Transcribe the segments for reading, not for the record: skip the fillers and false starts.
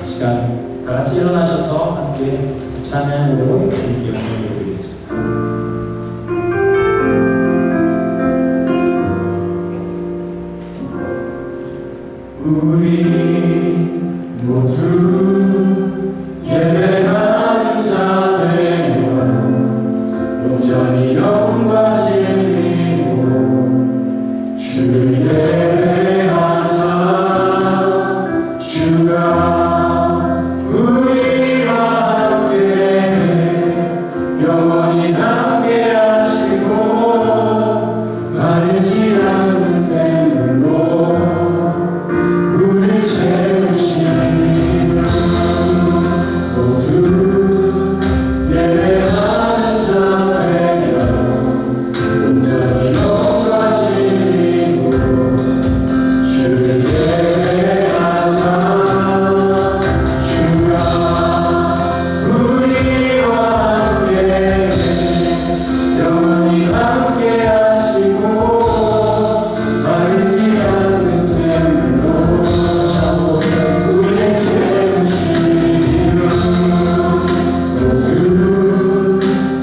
시간 다 같이 일어나셔서 함께 찬양으로 주님께 영광을 드리겠습니다. 우리 모두 예배하는 자 되며 온전히 영과 진리로 주를 예배하자. 주가 우리와 함께 영원히 함께 하시고 마르지 않는 샘물로 우리 채우시리라. 모두 예배하는 자 되며 온전히 영과 진리로 주를 예배하자. 주가 우리와 함께 영원히 함께 하시고 마르지 않는 샘물로 우리를 채우시리라. 모두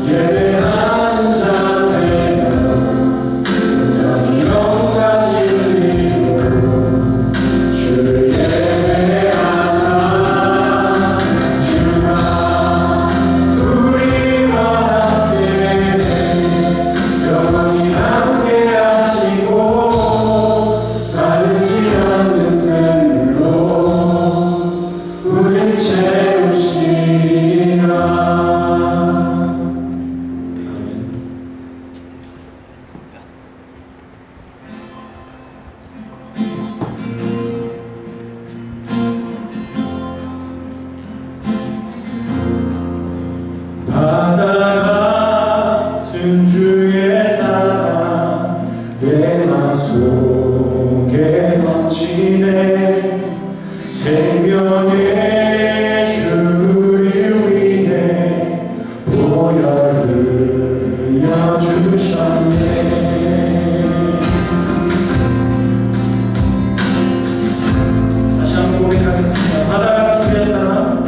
예배하는 자 되며 온전히 영과 진리로 주를 예배하자. 주가 우리와 함께 영원히 함께 하시고 마르지 않는 샘물로 우리를 채우시리라. 아멘. 바다 같은 주의 사랑 내 맘속에 넘치네. 생명의 주를 위해 보혈 흘려주셨네. 다시 한번 고백하겠습니다. 바다 같은 주의 사랑,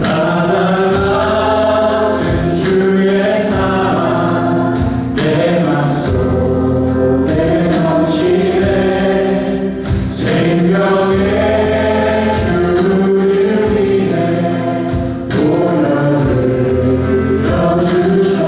바다 같은 주의 사랑 내 맘속에 넘치네. 생명의 주를 위해 보혈을 흘려주셨네.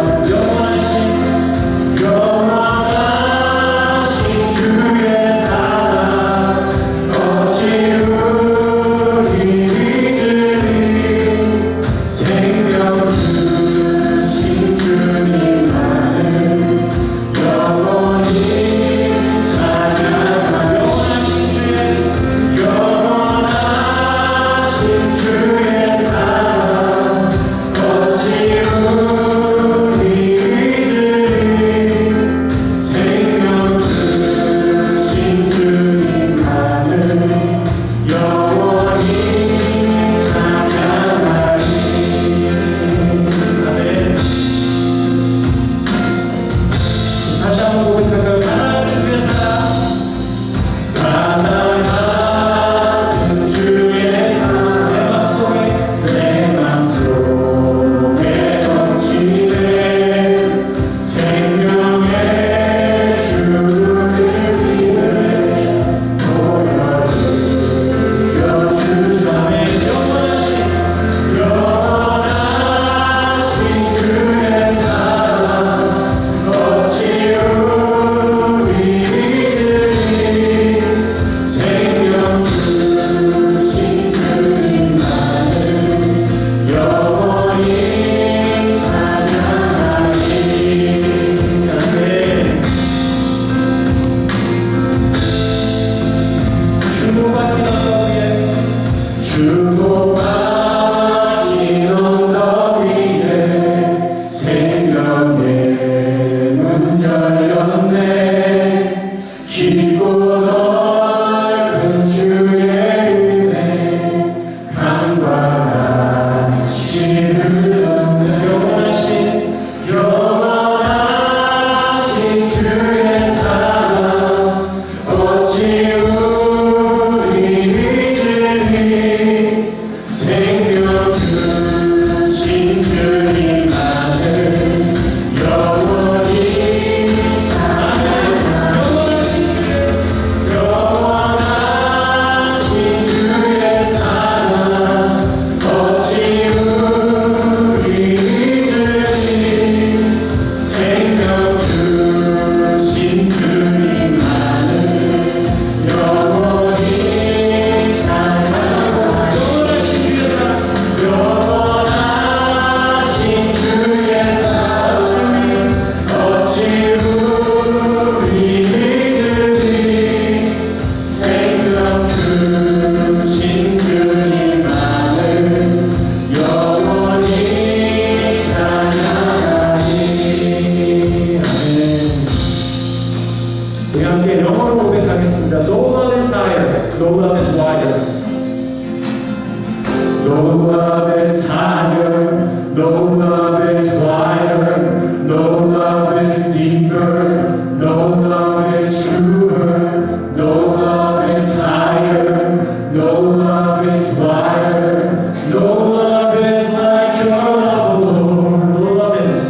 love is wider, no love is deeper, no love is truer, no love is higher, no love is wider, no love is like your love, Lord. No love is.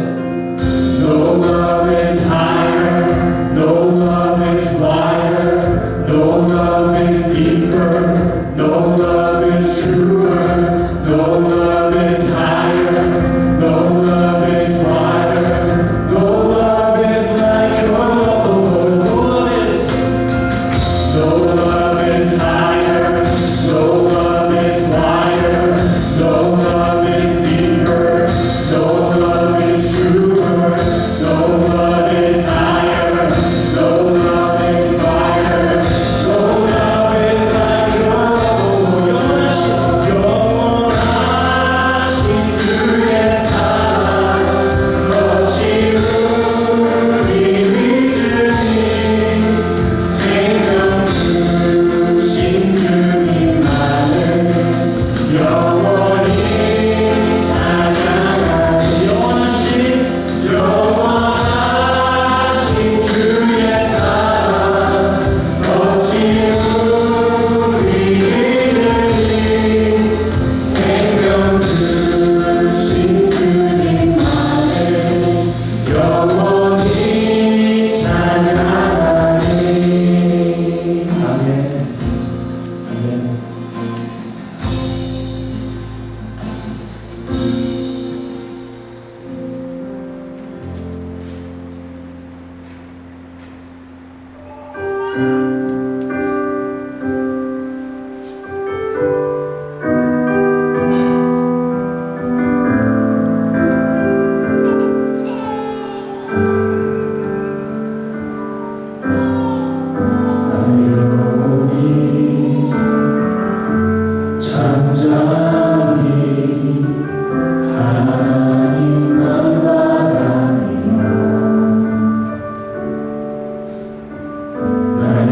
No love is higher, no love is wider, no love is deeper, no love is truer, no love is higher, no love is wider, no love is like your love, Lord. No love is. No love is higher, no love is wider, no love is deeper, no love is truer, no love is higher, no love is wider, no love is like your love. 영원하신 주의 사랑 어찌 우리 믿으니 생명 주신 주님만을 영원히 찬양하리. 영원하신 주의 사랑 어찌 우리 믿으니 생명 주신 주님만을 영원히 찬양하리. 아멘. 아멘. 영원히 잠잠히 하나님만 바라며 나의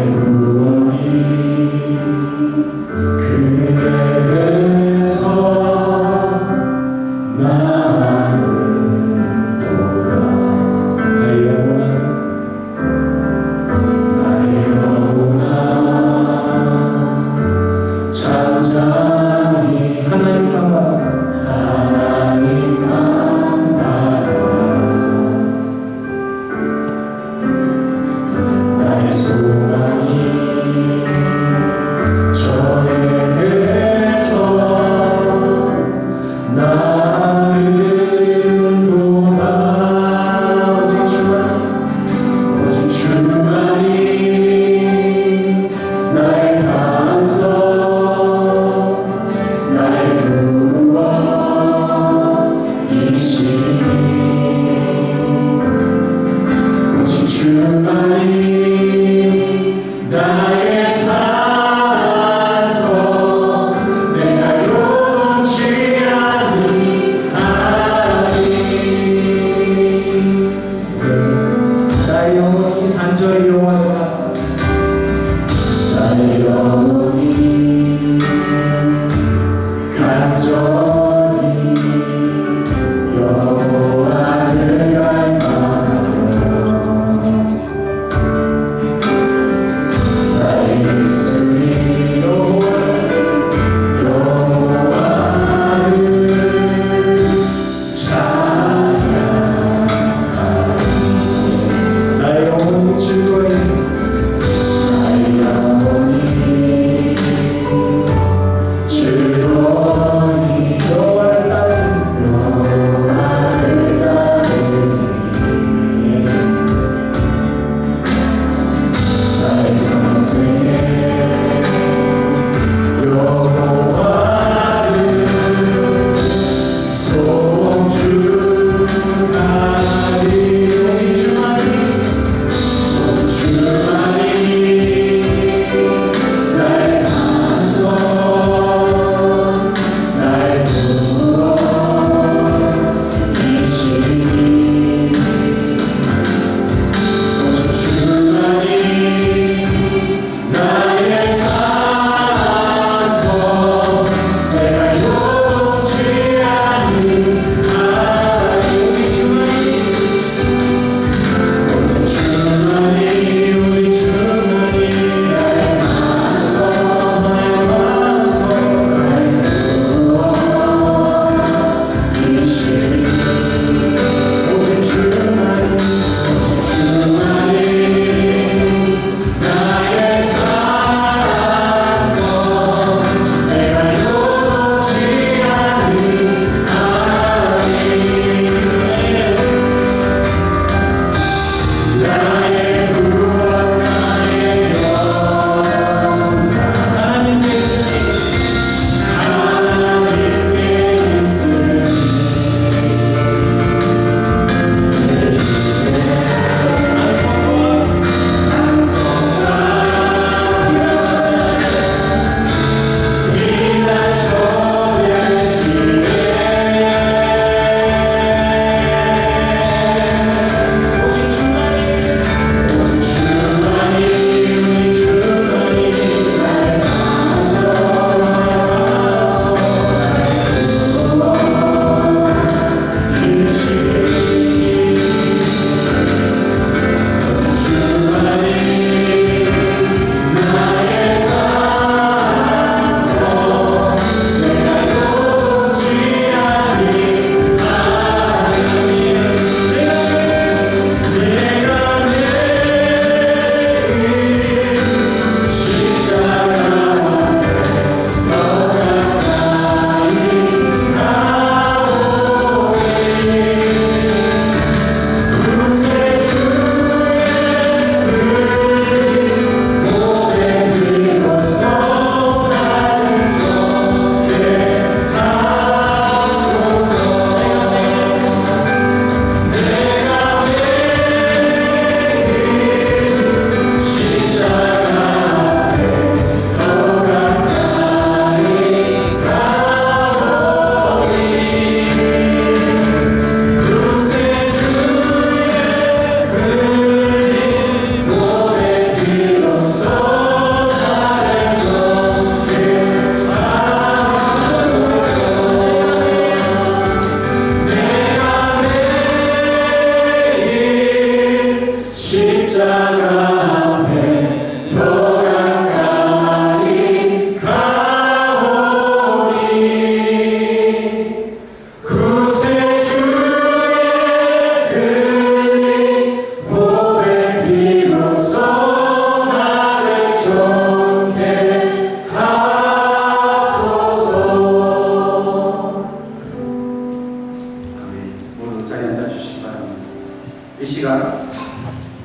이 시간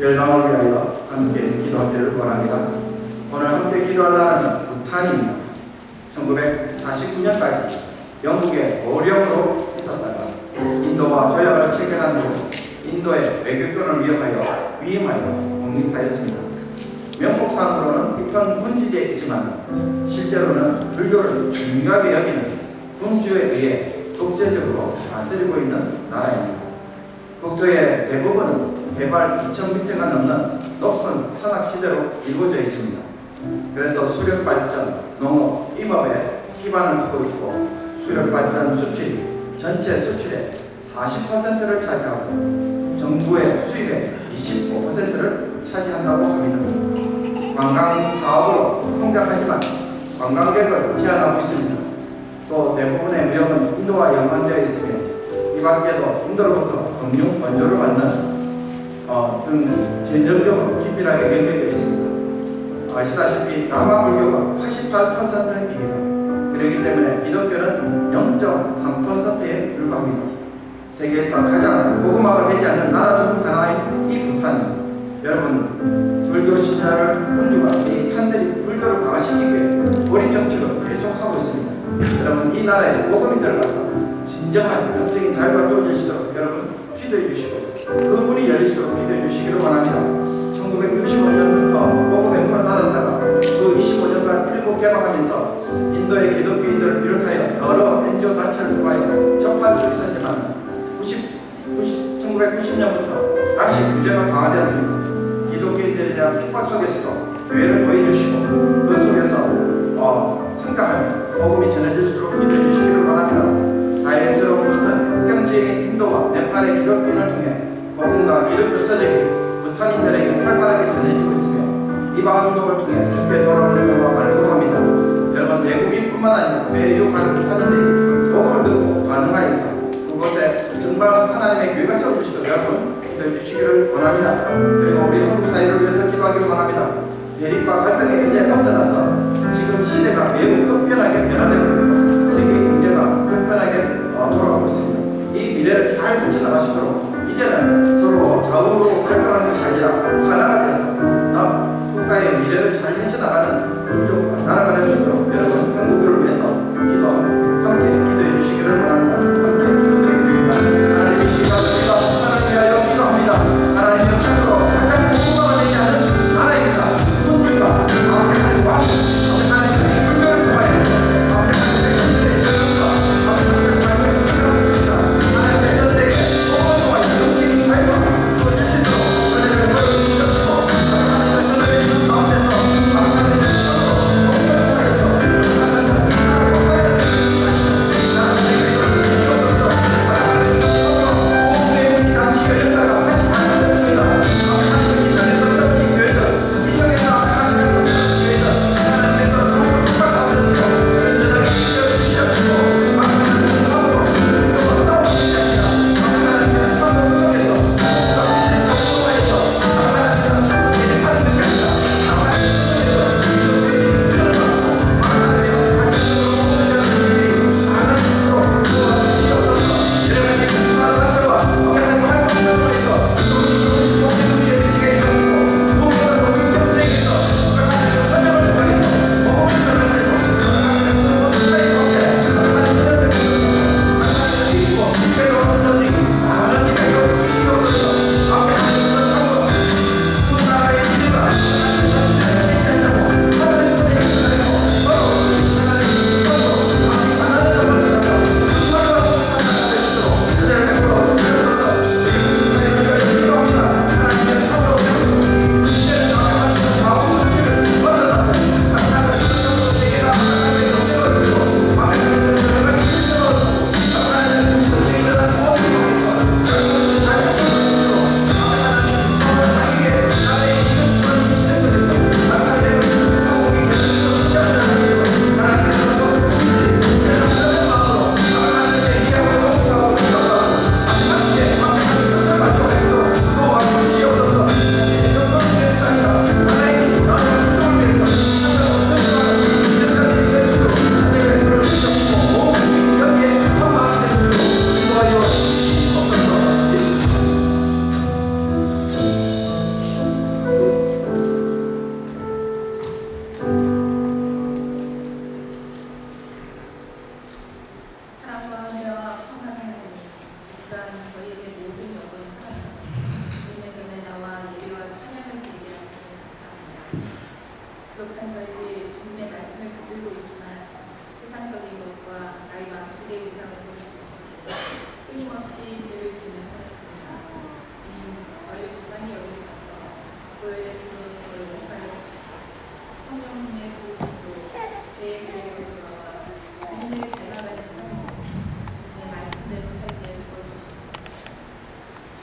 열방을 위하여 함께 기도하기를 원합니다. 오늘 함께 기도할 나라는 부탄입니다. 1949년까지 영국의 어려움으로 있었다가 인도와 조약을 체결한 후 인도의 외교권을 위임하여 독립하였습니다. 명목상으로는 입헌 군주제이지만 실제로는 불교를 중요하게 여기는 군주에 의해 독재적으로 다스리고 있는 나라입니다. 국토의 대부분은 해발 2,000m가 넘는 높은 산악지대로 이루어져 있습니다. 그래서 수력발전, 농업, 임업에 기반을 두고 있고 수력발전 수출이 전체 수출의 40%를 차지하고 정부의 수입의 25%를 차지한다고 합니다. 관광사업으로 성장하지만 관광객을 제한하고 있습니다. 또 대부분의 무역은 인도와 연관되어 있으며 이 밖에도 인도로부터 금융 원조를 받는 등 전형적으로 긴밀하게 연결되어 있습니다. 아시다시피 라마 불교가 88%입니다. 그렇기 때문에 기독교는 0.3%에 불과합니다. 세계에서 가장 복음화가 되지 않는 나라 중 하나인 이 부탄이 여러분 불교 신자를 군주가 이 탄들이 불교를 강화시키기 위해 고립 정책을 계속하고 있습니다. 여러분 이 나라에 복음이 들어가서 진정한 영적인 자유가 주어질 수 있도록 여러분 기도해 주시고 그 문이 열리도록 기도해 주시기를 원합니다. 1965년부터 복음의 문을 닫았다가 그 25년간 일곱 개방하면서 인도의 기독교인들을 비롯하여 여러 NGO 단체를 통하여 접할 수 있었지만 1990년부터 다시 규제가 강화되었습니다. 기독교인들에 대한 핍박 속에서도 교회를 보여주시고 그 속에서 성장하며 복음이 전해질 수 있도록 기도해 주시기를 원합니다. 다행스러운 것은 국경지역인 인도와 네팔의 기독교인을 통해 복음과 기독교 서적이 부탄인들에게 활발하게 전해지고 있으며 이 방송국을 통해 주께 돌아오는 경우가 많다고 합니다. 여러분 내국인뿐만 아니라 외유 가는 부탄인들이 복음을 듣고 반응하여서 그곳에 정말 하나님의 교회가 세워주시도록 여러분 기도해 주시기를 원합니다. 그리고 우리 한국 사회를 위해서 기도하기를 원합니다. 대립과 갈등의 의지에 벗어나서 지금 시대가 매우 급변하게 변화되고 있고 세계 경제가 급변하게 돌아가고 있습니다. 이 미래를 잘 헤쳐나가시도록 이제는 서로 좌우로 갈등하는 것이 아니라 하나가 돼서 국가의 미래를 잘 헤쳐나가는 민족과 나라가 될 수 있도록 여러분 한국을 위해서 함께 기도해 주시기를 원합니다. 함께 기도드리겠습니다. 하나님 이 시간 우리가 하나님 위하여 기도합니다. 하나님 영적으로 가장 공부가 되지 않은 나라입니다. 군주가 하나님 왕 하나님의 불교를 통하여 하나님의 백성들에게 공헌과 영적인 자유가 주어지시도록 은혜를 보여주시옵시고 하나님의 백성들의 가운데서 하나님의 백성으로 공부를 통하여서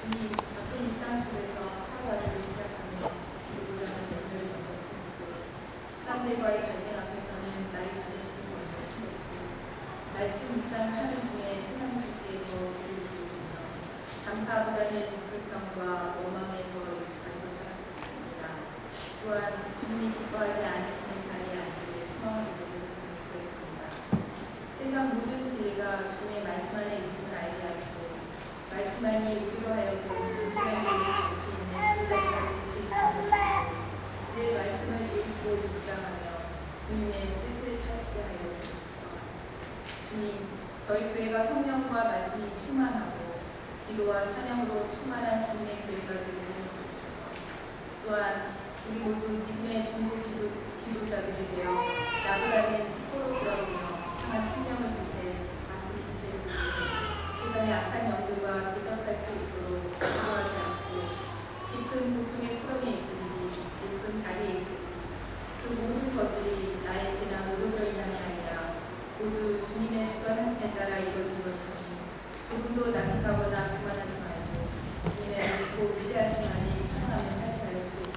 주님 바쁜 일상 속에서 하루하루를 시작하며 기도를 하는 모습을 먼저 숨고 사람들과의 갈등 앞에서는 나의 자존심을 먼저 숨겼고 말씀 묵상을 하는 중에 세상 소식에 더 귀를 기울이며 감사보다는 불평과 원망에 더 익숙하게 살았습니다. 또한 주님이 기뻐하지 않으시는 자리에 앉기에 소망을 두고 있었음을 고백합니다. 세상 모든 진리가 주님의 말씀 안에 있음을 알게 하시고 말씀만이 우리로 하여금 온전한 길을 갈수 있는 길자리가 될 수 있음을 늘 말씀을 읽고 묵상하며 주님의 뜻을 살피게 하여 주옵소서. 주님, 저희 교회가 성령과 말씀이 충만하고 기도와 찬양으로 충만한 주님의 교회가 되게 하여 주옵소서. 또한 우리 모두 믿음의 중보 기도자들이 되어 나보다는 서로 돌아보며 상한 신령을 위해 악을 진실을 보시고 세상의 악한 영들과 대적할 수 있도록 기도하게 하시고 깊은 고통의 수렁에 있든지 높은 자리에 있든지 그 모든 것들이 나의 죄나 노력으로 인함이 아니라 모두 주님의 주관하심에 따라 이루어진 것이니 조금도 낙심하거나 교만하지 말고 주님의 높고 위대하신 안에 찬양하며 살게 하여 주옵소서.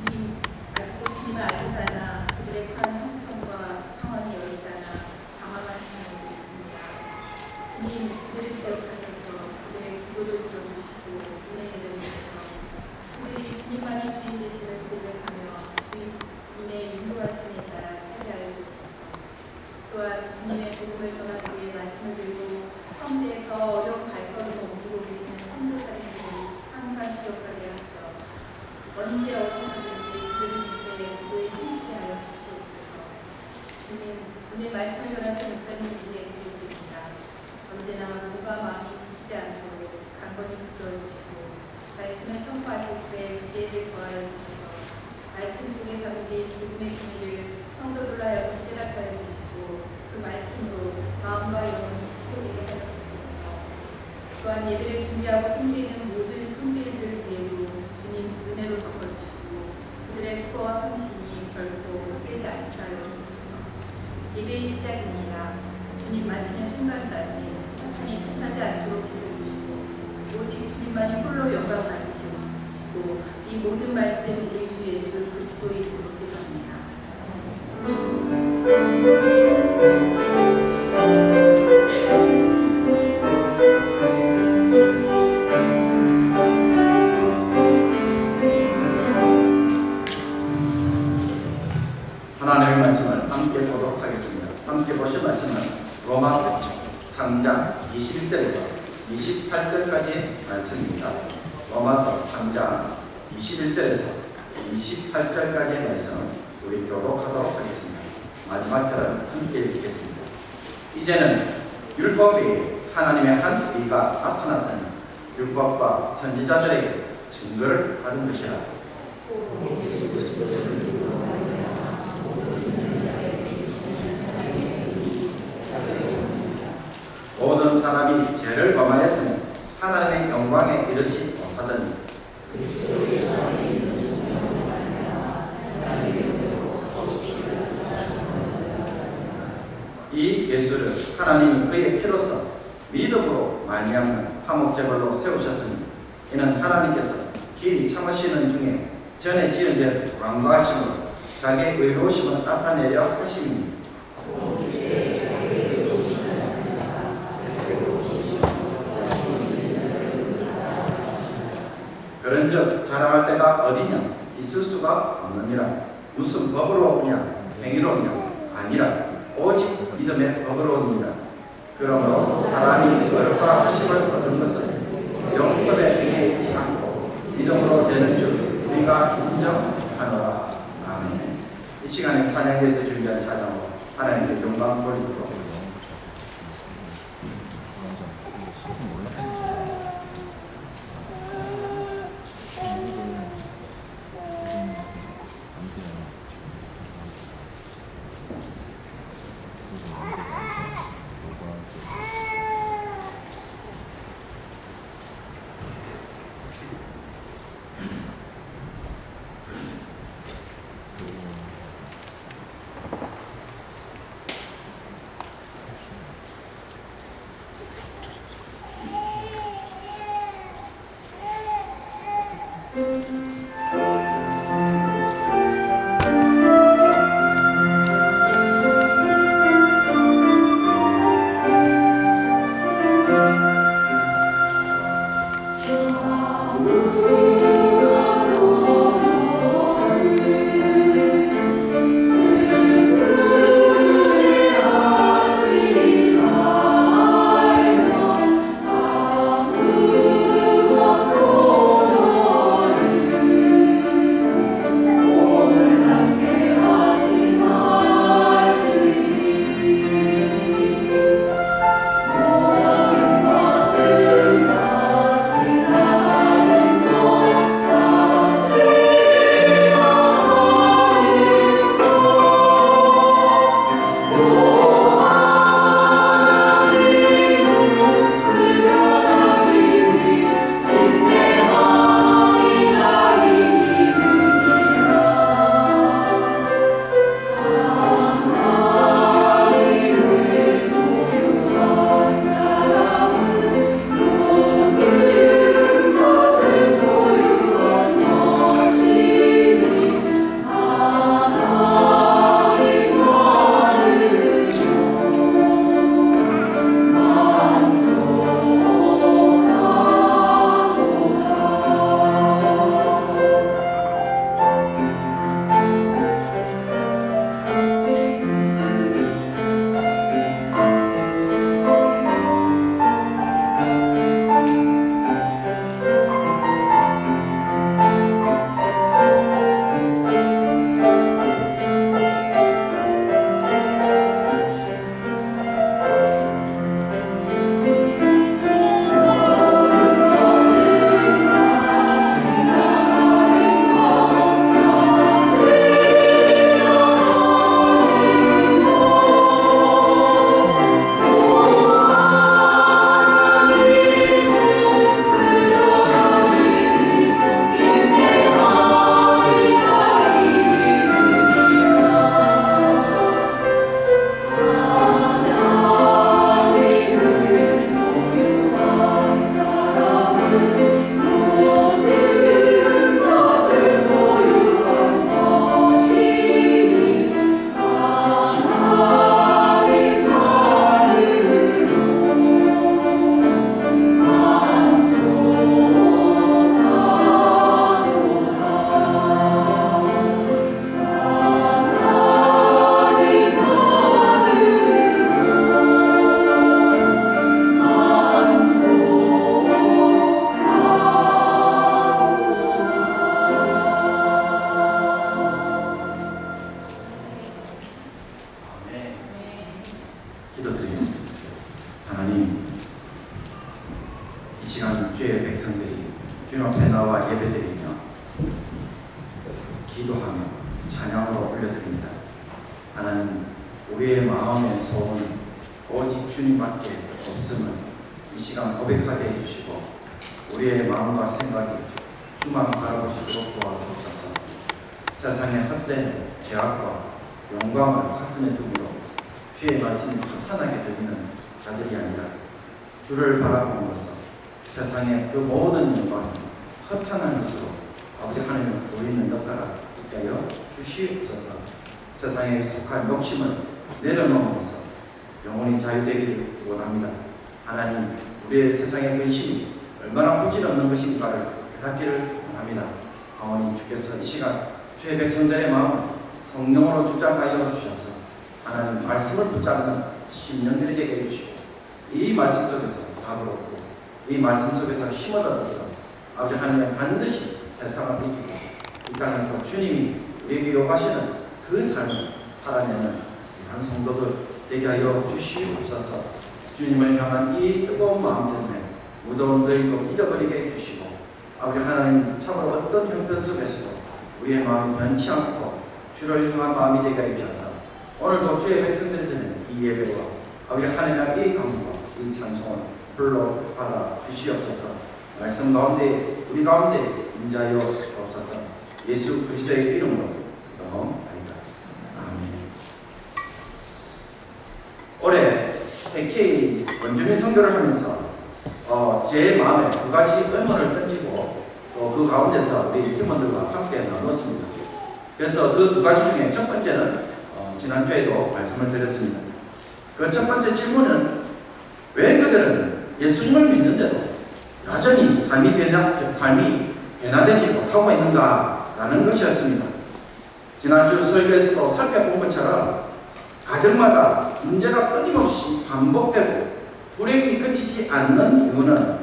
주님, 아직도 주님을 알고자 하나 그들의 처한 형편과 상황이 여의지 않아 방황한 사람들이 있습니다. 주님, 그들을 기억하셔서 그들의 기도를 들어주시고 은혜 내려주셔서 그들이 주님만이 주인 되심을 고백하며 주님의 인도하심에 따라 살게 하여 주옵소서. 또한 주님의 복음을 전하기 위해 말씀을 들고 황제에서 어려운 발걸음을 옮기고 계시는 선교사님들을 항상 기억하게 하시어 언제 어디서든지 그들을 위해 기도에 힘쓰게 하여 주시옵소서. 주님, 오늘 말씀을 전하신 목사님들에게 기도드립니다. 언제나 몸과 마음이 지치지 않도록 강건히 붙들어 주시고 말씀을 선포하실 때 지혜를 더하여 주셔서 말씀 속에 담긴 복음의 비밀을 성도들로 하여금 깨닫게 하여 주시고 그 말씀으로 마음과 영혼이 치료되게 하여 주옵소서. 또한 예배를 준비하고 섬기는 모든 성도들 위에도 주님 은혜로 덮어주시고 그들의 수고와 헌신이 결코 헛되지 않게 하여 주옵소서. 예배의 시작입니다. 주님 마치는 순간까지 사탄이 틈타지 않도록 지켜주시고 오직 주님만이 홀로 영광 받으시고 이 모든 말씀 우리 주 예수 그리스도의 이름으로 기도합니다. 하나님의 말씀을 함께 보도록 하겠습니다. 함께 보실 말씀은 로마서 3장 21절에서 28절까지의 말씀입니다. 로마서 3장 21절에서 28절까지의 말씀을 우리 교독하도록 하겠습니다. 마지막 절은 함께 읽겠습니다. 이제는 율법이 하나님의 한 의가 나타났으니 율법과 선지자들에게 증거를 받은 것이라. 모든 사람이 죄를 범하였으면 하나님의 영광에 이르지 못하더니 이 예수를 하나님이 그의 피로써 믿음으로 말미암는 화목제물로 세우셨으니 이는 하나님께서 길이 참으시는 중에 전에 지은 죄를 간과하심으로 자기의 의로우심을 나타내려 하심이니 그런즉 자랑할 때가 어디냐 있을 수가 없느니라. 무슨 법으로 오냐 행위로 오냐 아니라 오직 믿음의 법으로 오니라. 그러므로 사람이 거룩과 하심을 얻은 것은 영법에 등에 있지 않고 믿음으로 되는 줄 우리가 인정하노라. 아멘. 이 시간에 찬양에서 준비한 찬양으로 하나님께 영광 돌리도록 하겠습니다. 주님 앞에 나와 예배드리며 기도하며 찬양으로 올려드립니다. 하나님, 우리의 마음의 소원은 오직 주님밖에 없음을 이 시간 고백하게 해주시고 우리의 마음과 생각이 주만 바라보시도록 도와주옵소서. 세상의 헛된 죄악과 영광을 가슴에 두므로 주의 말씀이 허탄하게 들리는 자들이 아니라 주를 바라보면서 세상의 그 모든 영광이 허탄한 것으로 아버지 하나님을 보이는 역사가 있게 하여 주시옵소서. 세상에 속한 욕심을 내려놓으면서 영혼이 자유되기를 원합니다. 하나님, 우리의 세상의 근심이 얼마나 부질없는 것인가를 깨닫기를 원합니다. 하나님, 주께서 이 시간 주의 백성들의 마음을 성령으로 주장하여 주셔서 하나님 말씀을 붙잡는 심령들이 되게 해주시고 이 말씀 속에서 답을 얻고 이 말씀 속에서 힘을 얻어서 아버지 하나님 반드시 세상을 이기고 이 땅에서 주님이 우리에게 요구하시는 그 삶을 살아내는 한 성도들 되게 하여 주시옵소서. 주님을 향한 이 뜨거운 마음 때문에 무더운 너희도 잊어버리게 해주시고 아버지 하나님, 참으로 어떤 형편 속에서도 우리의 마음이 변치 않고 주를 향한 마음이 되게 해주셔서 오늘도 주의 백성들이 드는 이 예배와 아버지 하나님의 이 감과 이 찬송을 불러 받아 주시옵소서. 말씀 가운데 우리 가운데 임자하여 주옵소서. 예수 그리스도의 이름으로 기도하옵나이다. 아멘. 올해 새케이 원주민 선교를 하면서 제 마음에 두 가지 의문을 던지고 또 그 가운데서 우리 팀원들과 함께 나눴습니다. 그래서 그 두 가지 중에 첫 번째는 지난주에도 말씀을 드렸습니다. 그 첫 번째 질문은 왜 그들은 예수님을 믿는데도 여전히 삶이 변화되지 못하고 있는가라는 것이었습니다. 지난주 설교에서도 살펴본 것처럼 가정마다 문제가 끊임없이 반복되고 불행이 그치지 않는 이유는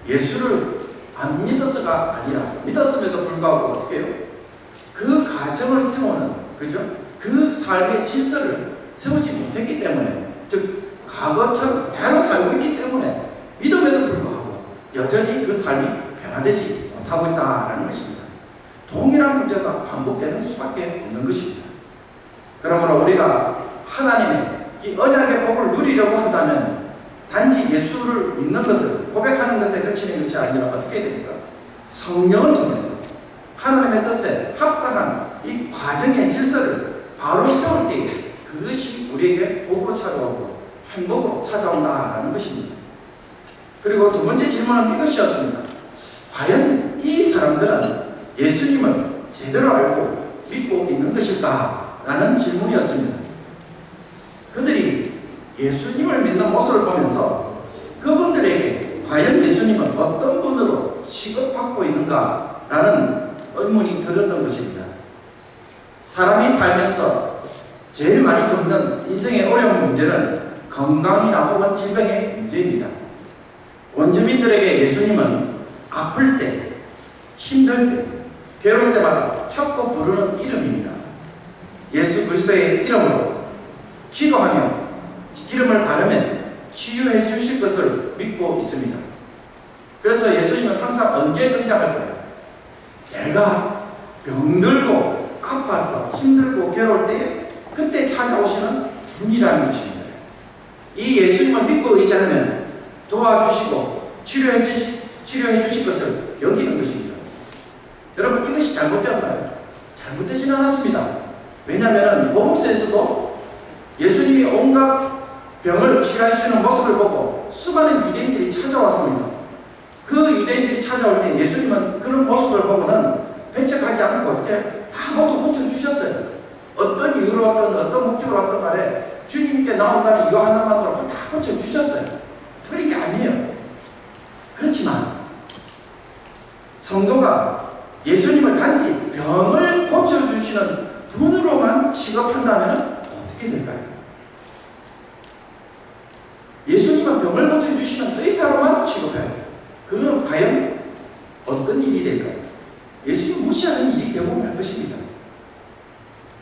예수를 안 믿어서가 아니라 믿었음에도 불구하고 어떻게 해요? 그 가정을 세우는, 그죠? 그 삶의 질서를 세우지 못했기 때문에, 즉 과거처럼 그대로 살고 있기 때문에 믿음에도 불구하고 여전히 그 삶이 변화되지 못하고 있다는 것입니다. 동일한 문제가 반복되는 수밖에 없는 것입니다. 그러므로 우리가 하나님의 이 언약의 복을 누리려고 한다면 단지 예수를 믿는 것을 고백하는 것에 그치는 것이 아니라 어떻게 해야 됩니까? 성령을 통해서 하나님의 뜻에 합당한 이 과정의 질서를 바로 세울 때 그것이 우리에게 복으로 찾아오고 행복으로 찾아온다는 것입니다. 그리고 두 번째 질문은 이것이었습니다. 과연 이 사람들은 예수님을 제대로 알고 믿고 있는 것일까? 라는 질문이었습니다. 그들이 예수님을 믿는 모습을 보면서 그분들에게 과연 예수님은 어떤 분으로 취급받고 있는가? 라는 의문이 들었던 것입니다. 사람이 살면서 제일 많이 겪는 인생의 어려운 문제는 건강이나 혹은 질병의 문제입니다. 원주민들에게 예수님은 아플 때, 힘들 때, 괴로울 때마다 찾고 부르는 이름입니다. 예수 그리스도의 이름으로 기도하며 기름을 바르면 치유해 주실 것을 믿고 있습니다. 그래서 예수님은 항상 언제 등장할까요? 내가 병들고 아파서 힘들고 괴로울 때 그때 찾아오시는 분이라는 것입니다. 이 예수님을 믿고 의지하면 도와주시고 치료해 주실 것을 여기는 것입니다. 여러분, 이것이 잘못되었나요? 잘못되지는 않았습니다. 왜냐하면 복음서에서도 예수님이 온갖 병을 치유하시는 모습을 보고 수많은 유대인들이 찾아왔습니다. 그 유대인들이 찾아올 때 예수님은 그런 모습을 보고는 배척하지 않고 어떻게 다 모두 고쳐주셨어요. 어떤 이유로 왔든 어떤 목적으로 왔든 간에 주님께 나온다는 이유 하나만으로 다 고쳐주셨어요. 틀린 게 아니에요. 그렇지만 성도가 예수님을 단지 병을 고쳐주시는 분으로만 취급한다면 어떻게 될까요? 예수님은 병을 고쳐주시는 의사로만 취급해요. 그러면 과연 어떤 일이 될까요? 예수님 무시하는 일이 되고 말 것입니다.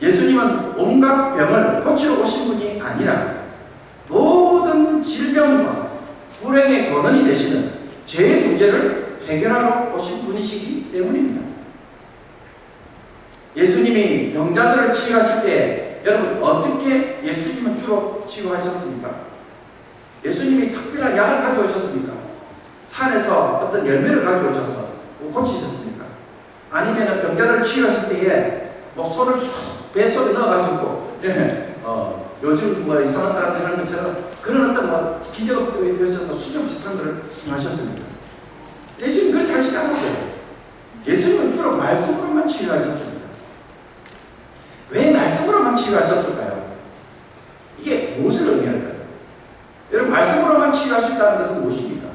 예수님은 온갖 병을 고치러 오신 분이 아니라 모든 질병과 불행의 근원이 되시는 죄의 문제를 해결하러 오신 분이시기 때문입니다. 예수님이 병자들을 치유하실 때 여러분 어떻게 예수님은 주로 치유하셨습니까? 예수님이 특별한 약을 가져오셨습니까? 산에서 어떤 열매를 가져오셔서 고치셨습니까? 아니면 병자들을 치유하실 때에 뭐 손을 쑥 뱃속에 넣어가지고 요즘 뭐 이상한 사람들이 하는 것처럼 그런 어떤 뭐 기적을 펼쳐서 수정 비슷한 것을 하셨습니까? 예수님 그렇게 하시지 않았어요. 예수님은 주로 말씀으로만 치유하셨습니다. 왜 말씀으로만 치유하셨을까요? 이게 무엇을 의미할까요? 여러분, 말씀으로만 치유하셨다는 것은 무엇입니까?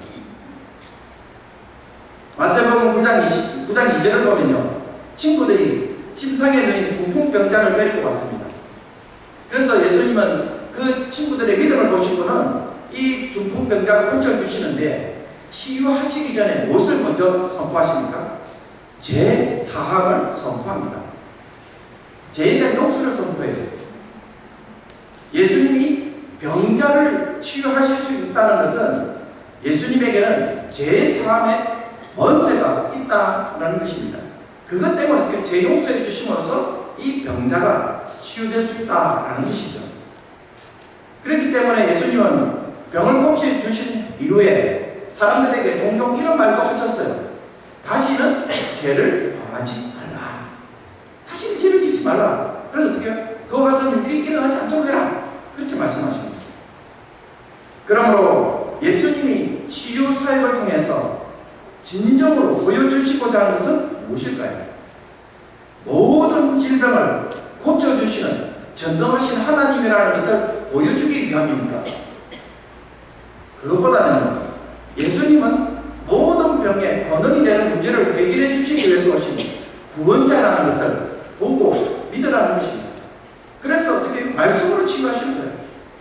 마태복음 9장 2절을 보면요, 친구들이 침상에 누인 중풍병자를 데리고 왔습니다. 그래서 예수님은 그 친구들의 믿음을 보시고는 이 중풍병자를 고쳐주시는데 치유하시기 전에 무엇을 먼저 선포하십니까? 제 사함을 선포합니다. 죄에 대한 용서를 선포해요. 예수님이 병자를 치유하실 수 있다는 것은 예수님에게는 죄 사함의 권세가 있다는 것입니다. 그것 때문에 죄 용서해 주심으로써 이 병자가 치유될 수 있다는 것이죠. 그렇기 때문에 예수님은 병을 고쳐주신 이후에 사람들에게 종종 이런 말도 하셨어요. 다시는 죄를 범하지 말라. 다시는 죄를 짓지 말라. 그래서 어떻게 그와 같은 일들이 일어나지 않도록 해라. 그렇게 말씀하십니다. 그러므로 예수님이 치유 사역을 통해서 진정으로 보여주시고자 하는 것은 무엇일까요? 모든 질병을 고쳐주시는 전능하신 하나님이라는 것을 보여주기 위함입니다. 그것보다는 예수님은 모든 병에 권능이 되는 문제를 해결해 주시기 위해서 오신 구원자라는 것을 보고 믿으라는 것입니다. 그래서 어떻게 말씀으로 치유하시는 거예요.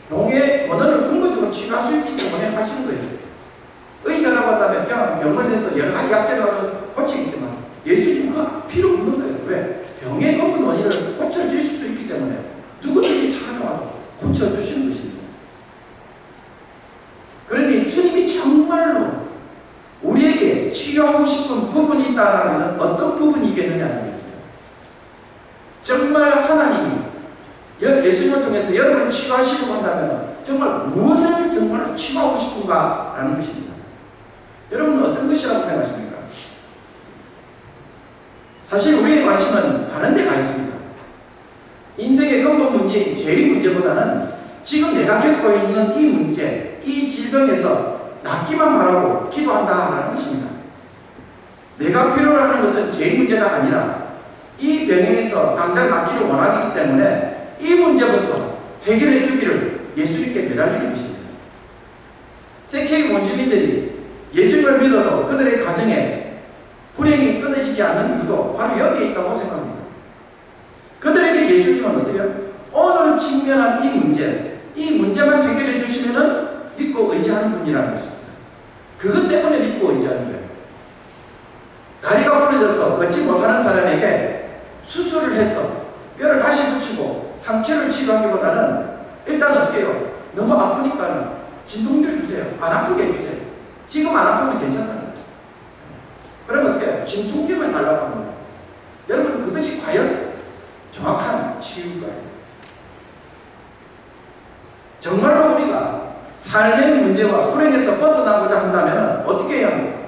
병의 권한을 근본적으로 치유할 수 있기 때문에 하시는 거예요. 의사라고 한다면 병을 내서 여러 가지 약들을 가지고 고치겠지만 예수님은 그 필요 없는 거예요. 왜? 병의 근본 원인을 고쳐주실 수 있기 때문에 누구든지 찾아와도 고쳐주시는 것입니다. 그러니 주님이 정말로 우리에게 치유하고 싶은 부분이 있다면 어떤 부분이겠느냐는 겁니다. 정말 하나님이 예수님을 통해서 여러분을 치유하시려고 한다면 정말 무엇을 정말로 치유하고 싶은가라는 것입니다. 여러분은 어떤 것이라고 생각하십니까? 사실 우리의 관심은 다른 데가 있습니다. 인생의 근본 문제인 죄의 문제보다는 지금 내가 겪고 있는 이 문제, 이 질병에서 낫기만 바라고 기도한다라는 것입니다. 내가 필요로 하는 것은 죄의 문제가 아니라 이 병에서 당장 낫기를 원하기 때문에 이 문제부터 해결해 주기를 예수님께 매달리는 것입니다. 세케이 원주민들이 예수님을 믿어도 그들의 가정에 불행이 끊어지지 않는 이유도 바로 여기에 있다고 생각합니다. 그들에게 예수님은 어떻게 해요? 오늘 직면한 이 문제만 해결해 주시면 믿고 의지하는 분이라는 것입니다. 그것 때문에 믿고 의지하는 거예요. 다리가 부러져서 걷지 못하는 사람에게 수술을 해서 뼈를 다시 붙이고 상처를 치료하기보다는 일단 어떻게 해요? 너무 아프니까는 진통제 주세요. 안 아프게 해주세요. 지금 안 아프면 괜찮아요. 그러면 어떻게 해요? 진통제만 달라고 합니다. 여러분 그것이 과연 정확한 치유인가요? 정말로 우리가 삶의 문제와 불행에서 벗어나고자 한다면 어떻게 해야 합니까?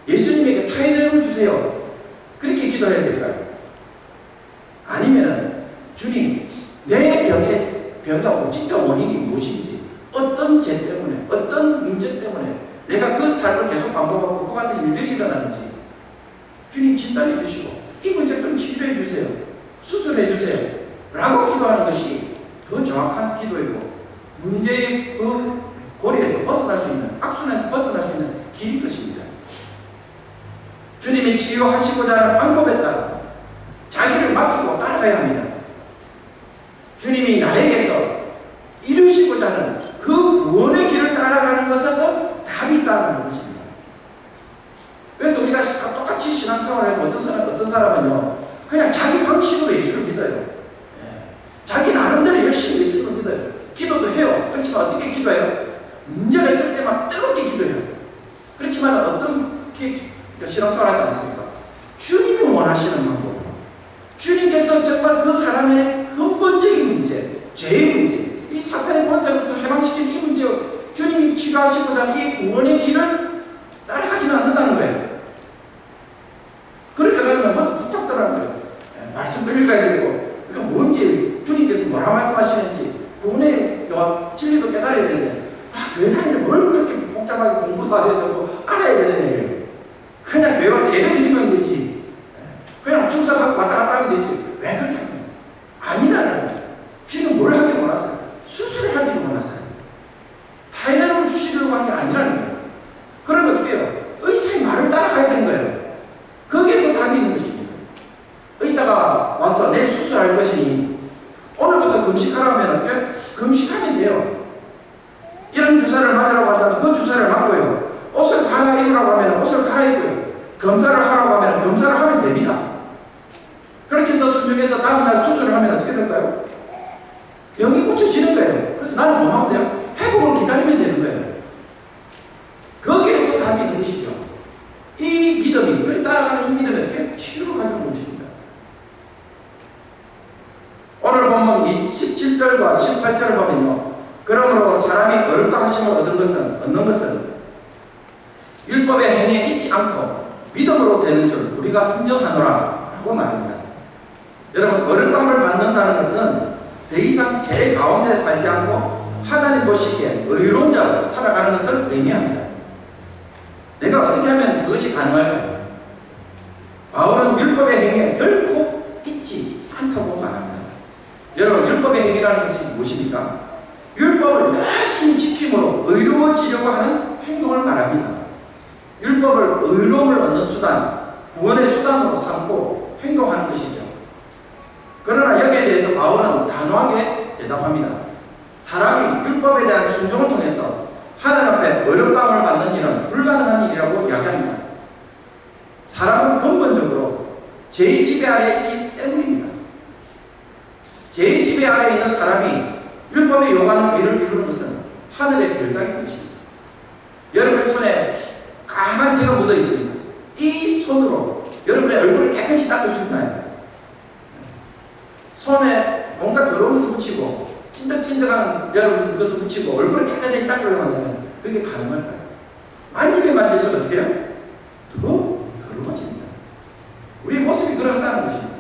예수님에게 타이틀을 주세요. 그렇게 기도해야 될까요? 아니면 주님, 내 병의 진짜 원인이 무엇인지, 어떤 죄 때문에, 어떤 문제 때문에 내가 그 삶을 계속 반복하고 그 같은 일들이 일어나는지 주님 진단해 주시고 이 문제 좀 치료해 주세요. 수술해 주세요. 라고 기도하는 것이 더 정확한 기도이고 문제의 그 고리에서 벗어날 수 있는, 악순환에서 벗어날 수 있는 길인 것입니다. 주님이 치유하시고자 하는 방법에 따라 자기를 맡기고 따라가야 합니다. 주님이 나에게서 이루시고자 하는 그 구원의 길을 따라가는 것에서 답이 있다는 것입니다. 그래서 우리가 똑같이 신앙생활을 하고 어떤 사람은요 그냥 자기 방식으로 예수를 믿어요. 자기 나름대로 열심히 예수를 믿어요. 기도도 해요. 그렇지만 어떻게 기도해요? 문제가 있을 때만 뜨겁게 기도해요. 그렇지만 어떻게 신앙생활 하지 않습니까? 주님이 원하시는 방법, 주님께서 정말 그 사람의 근본적인 문제, 죄의 문제, 이 사탄의 권세로부터 해방시킨 이 문제, 주님이 치료하시고자 하는 이 구원의 길을 따라가지는 않는다는 거예요. 그렇게 가면 뭐 복잡더라고요. 말씀도 읽어야 되고, 그러니까 뭔지 주님께서 뭐라 말씀하시는지 구원의 진리도 깨달아야 되는데, 교회 다니는데 뭘 그렇게 복잡하게 공부도 안 해야 되고 알아야 되는 얘기예요. 그냥 교회 와서 예배 드리면 되지. 그냥 축사하고 왔다 갔다 하면 되지. 왜 그렇게 하냐? 아니라는 거예요. 주님 뭘 하기 원하세요? 수술을 하기 원하세요. 타이레놀을 주시려고 한 게 아니라는 거예요. 그러면 어떻게 해요? 의사의 말을 따라가야 되는 거예요. 거기에서 답이 있는 것입니다. 의사가 와서 내일 수술할 것이니 오늘부터 금식하라면 어떻게? 금식하면 돼요. 이런 주사를 맞으라고 한다면 그 주사를 맞고요. 옷을 갈아입으라고 하면 옷을 갈아입고요. 검사를 하라고 하면 검사를 하면 됩니다. 그렇게 해서 순종해서 다음날 수술을 하면 어떻게 될까요? 병이 고쳐지는 거예요. 그래서 나는 뭐 하면 돼요? 회복을 기다리면 되는 거예요. 거기에서 답이 있는 것이죠. 이 믿음이, 그걸 따라가는 이 믿음이 어떻게? 치유를 가져오는 것입니다. 오늘 본문 17절과 18절을 보면요. 그러므로 사람이 어렵다 하심을 얻는 것은 율법의 행위에 있지 않고 믿음으로 되는 줄 우리가 인정하노라 라고 말합니다. 여러분, 어렵다함을 받는다는 것은 더 이상 죄 가운데 살지 않고 하나님 보시기에 의로운 자로 살아가는 것을 의미합니다. 내가 어떻게 하면 그것이 가능할까요? 바울은 율법의 행위에 결코 있지 않다고 말합니다. 여러분, 율법의 행위라는 것이 무엇입니까? 율법을 열심히 지킴으로 의로워지려고 하는 행동을 말합니다. 율법을 의로움을 얻는 수단, 구원의 수단으로 삼고 행동하는 것이죠. 그러나 여기에 대해서 바울은 단호하게 대답합니다. 사람이 율법에 대한 순종을 통해서 하나님 앞에 어렵다함을 받는 일은 불가능한 일이라고 이야기합니다. 사람은 근본적으로 죄의 지배 아래에 있기 때문입니다. 죄의 지배 아래에 있는 사람이 율법에 요구하는 일을 이루는 것은 하늘의 별따기인 것입니다. 여러분의 손에 까만 재가 묻어 있습니다. 이 손으로 여러분의 얼굴을 깨끗이 닦을 수 있나요? 손에 뭔가 더러운 것을 묻히고 찐득찐득한 여러분 것을 묻히고 얼굴을 깨끗이 닦으려고 한다면 그게 가능할까요? 만지면 만질수록 어떻게 해요? 더 더러워집니다. 우리의 모습이 그러하다는 것입니다.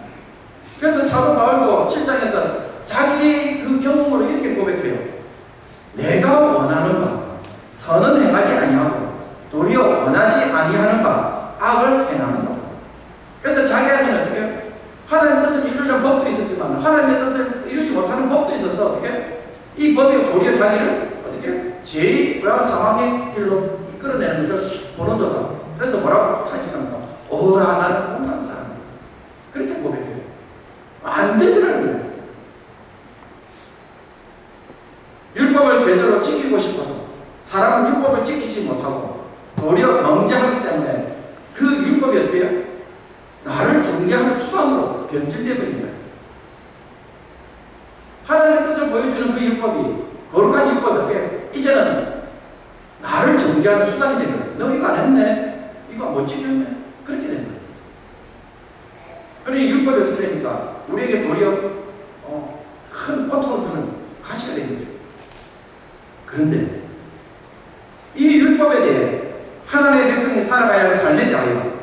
그래서 사도 바울도 7장에서 자기의 그 경험으로 이렇게 고백해요. 내가 원하는 바 선은 행하지 아니하고 도리어 원하지 아니하는 바 악을 행하는도다. 그래서 자기한테는 어떻게 해요? 하나님의 뜻을 이루려는 법도 있었지만 하나님의 뜻을 이루지 못하는 법도 있어서 어떻게 이 법이 도리어 자기를 어떻게 죄와 사망의 길로 이끌어내는 것을 보는도다. 그래서 뭐라고 타직합니까? 오라 나는 못난 사람. 그렇게 고백해요. 안 되더라는 거예요. 율법을 제대로 지키고 싶어도 사람은 율법을 지키지 못하고 도리어 범죄하기 때문에 그 율법이 어떻게 해요? 나를 정죄하는 수단으로 변질되어 버린 거예요. 하나님의 뜻을 보여주는 그 율법이, 거룩한 율법이 어떻게 이제는 나를 정죄하는 수단이 되는 거예요. 너 이거 안 했네, 이거 못 지켰네, 그렇게 되는 거예요. 그러니 율법이 어떻게 됩니까? 우리에게 도리어 큰 고통을 주는 가시가 되는 거죠. 그런데 이 율법에 대해 하나님의 백성이 살아가야 할 삶에 대하여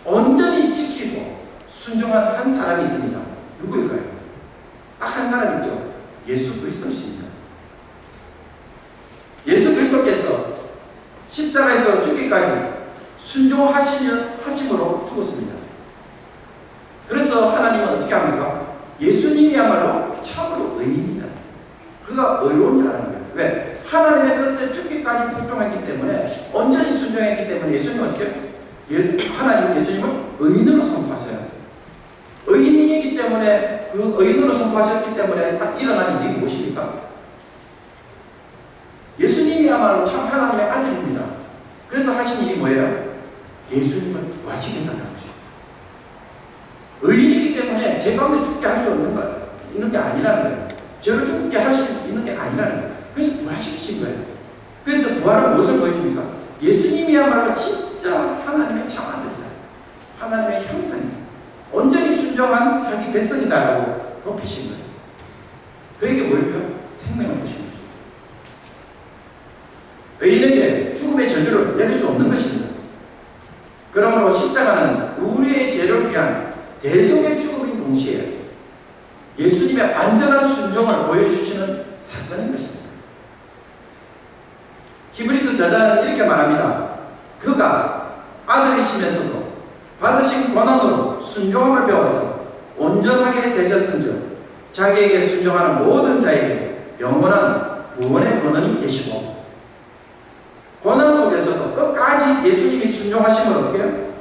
온전히 지키고 순종한 한 사람이 있습니다. 누구일까요? 딱 한 사람 있죠. 예수 그리스도십니다. 예수 그리스도께서 십자가에서 죽기까지 순종하심으로 죽었습니다. 그래서 하나님은 어떻게 합니까? 예수님이야말로 참으로 의인입니다. 그가 의로운 자라는 거예요. 왜? 하나님의 뜻에 죽기까지 복종했기 때문에, 온전히 순종했기 때문에 예수님은 어떻게? 하나님 예수님을 의인으로 선포하셔요. 의인이기 때문에, 그 의인으로 선포하셨기 때문에 딱 일어난 일이 무엇입니까? 예수님이야말로 참 하나님의 아들입니다. 그래서 하신 일이 뭐예요? 예수님을 부활시킨다는 것이죠. 의인이기 때문에 제 가운데 죽게 할 수 있는 게 아니라는 거예요. 죄를 죽게 할 수 있는 게 아니라는 거예요. 그래서 부활시키신 거예요. 그래서 부활은 무엇을 보여줍니까? 예수님이야말로 진짜 하나님의 참 아들이다. 하나님의 형상이다. 온전히 순종한 자기 백성이다라고 높이신 거예요. 그에게 뭘 줘요? 생명을 주신 거죠. 의인에게 죽음의 저주를 내릴 수 없는 것입니다. 그러므로 십자가는 우리의 죄를 위한 대속의 죽음인 동시에 예수님의 완전한 순종을 보여주시는 사건인 것입니다. 히브리서 저자는 이렇게 말합니다. 그가 아들이시면서도 받으신 권한으로 순종함을 배워서 온전하게 되셨은즉 자기에게 순종하는 모든 자에게 영원한 구원의 권한이 되시고, 권한 속에서도 끝까지 예수님이 순종하심을 어떻게 해요?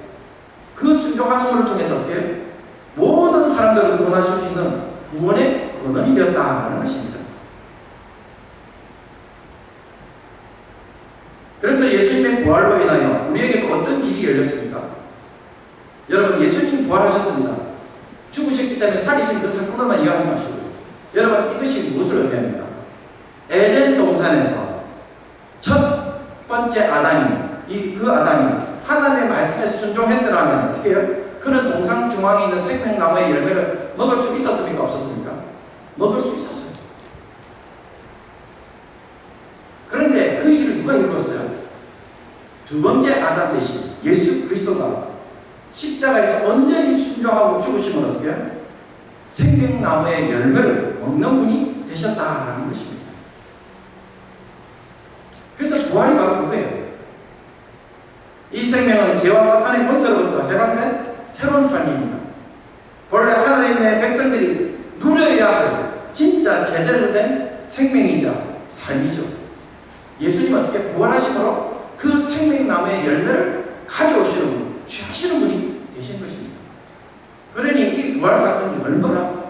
그 순종함을 통해서 어떻게 해요? 모든 사람들을 구원하실 수 있는 구원의 권한이 되었다는 것입니다. 그래서 예수님의 부활로 인하여 우리에게 또 어떤 길이 열렸습니까? 여러분, 예수님 부활하셨습니다. 죽으셨기 때문에 살리신 그 사건만 이해하지 마시고, 여러분, 이것이 무엇을 의미합니까? 에덴 동산에서 첫 번째 아담이, 그 아담이 하나님의 말씀에 순종했더라면 어떻게 해요? 그는 동상 중앙에 있는 생명나무의 열매를 먹을 수 있었습니까? 없었습니까? 먹을 수 있었어요. 그런데 그 일을 누가 이루었어요? 두 번째 아담 대신 예수 그리스도가 십자가에서 온전히 순종하고 죽으시면 어떻게 해요? 생명나무의 열매를 먹는 분이 되셨다라는 것입니다. 그래서 부활이 바로 그거예요. 이 예수님은 죄와 사탄의 권세로부터 해방된 새로운 삶입니다. 본래 하나님의 백성들이 누려야 할 진짜 제대로 된 생명이자 삶이죠. 예수님은 어떻게 부활하심으로 그 생명나무의 열매를 가져오시는 분, 취하시는 분이 되신 것입니다. 그러니 이 부활 사건이 얼마나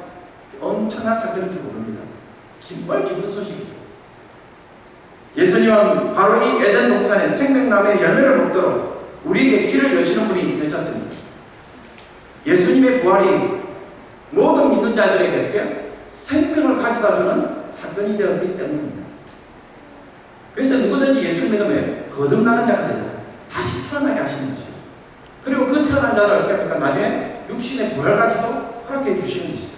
엄청난 사건인지 모릅니다. 정말 기쁜 소식이죠. 예수님은 바로 이 에덴 동산의 생명나무의 열매를 먹도록 우리에게 길을 여시는 분이 되셨습니다. 예수님의 부활이 모든 믿는 자들에게 생명을 가져다 주는 사건이 되었기 때문입니다. 그래서 누구든지 예수를 믿으면 거듭나는 자가 되잖아요. 다시 태어나게 하시는 것이죠. 그리고 그 태어난 자를 어떻게 합니까? 나중에 육신의 부활까지도 허락해 주시는 것이죠.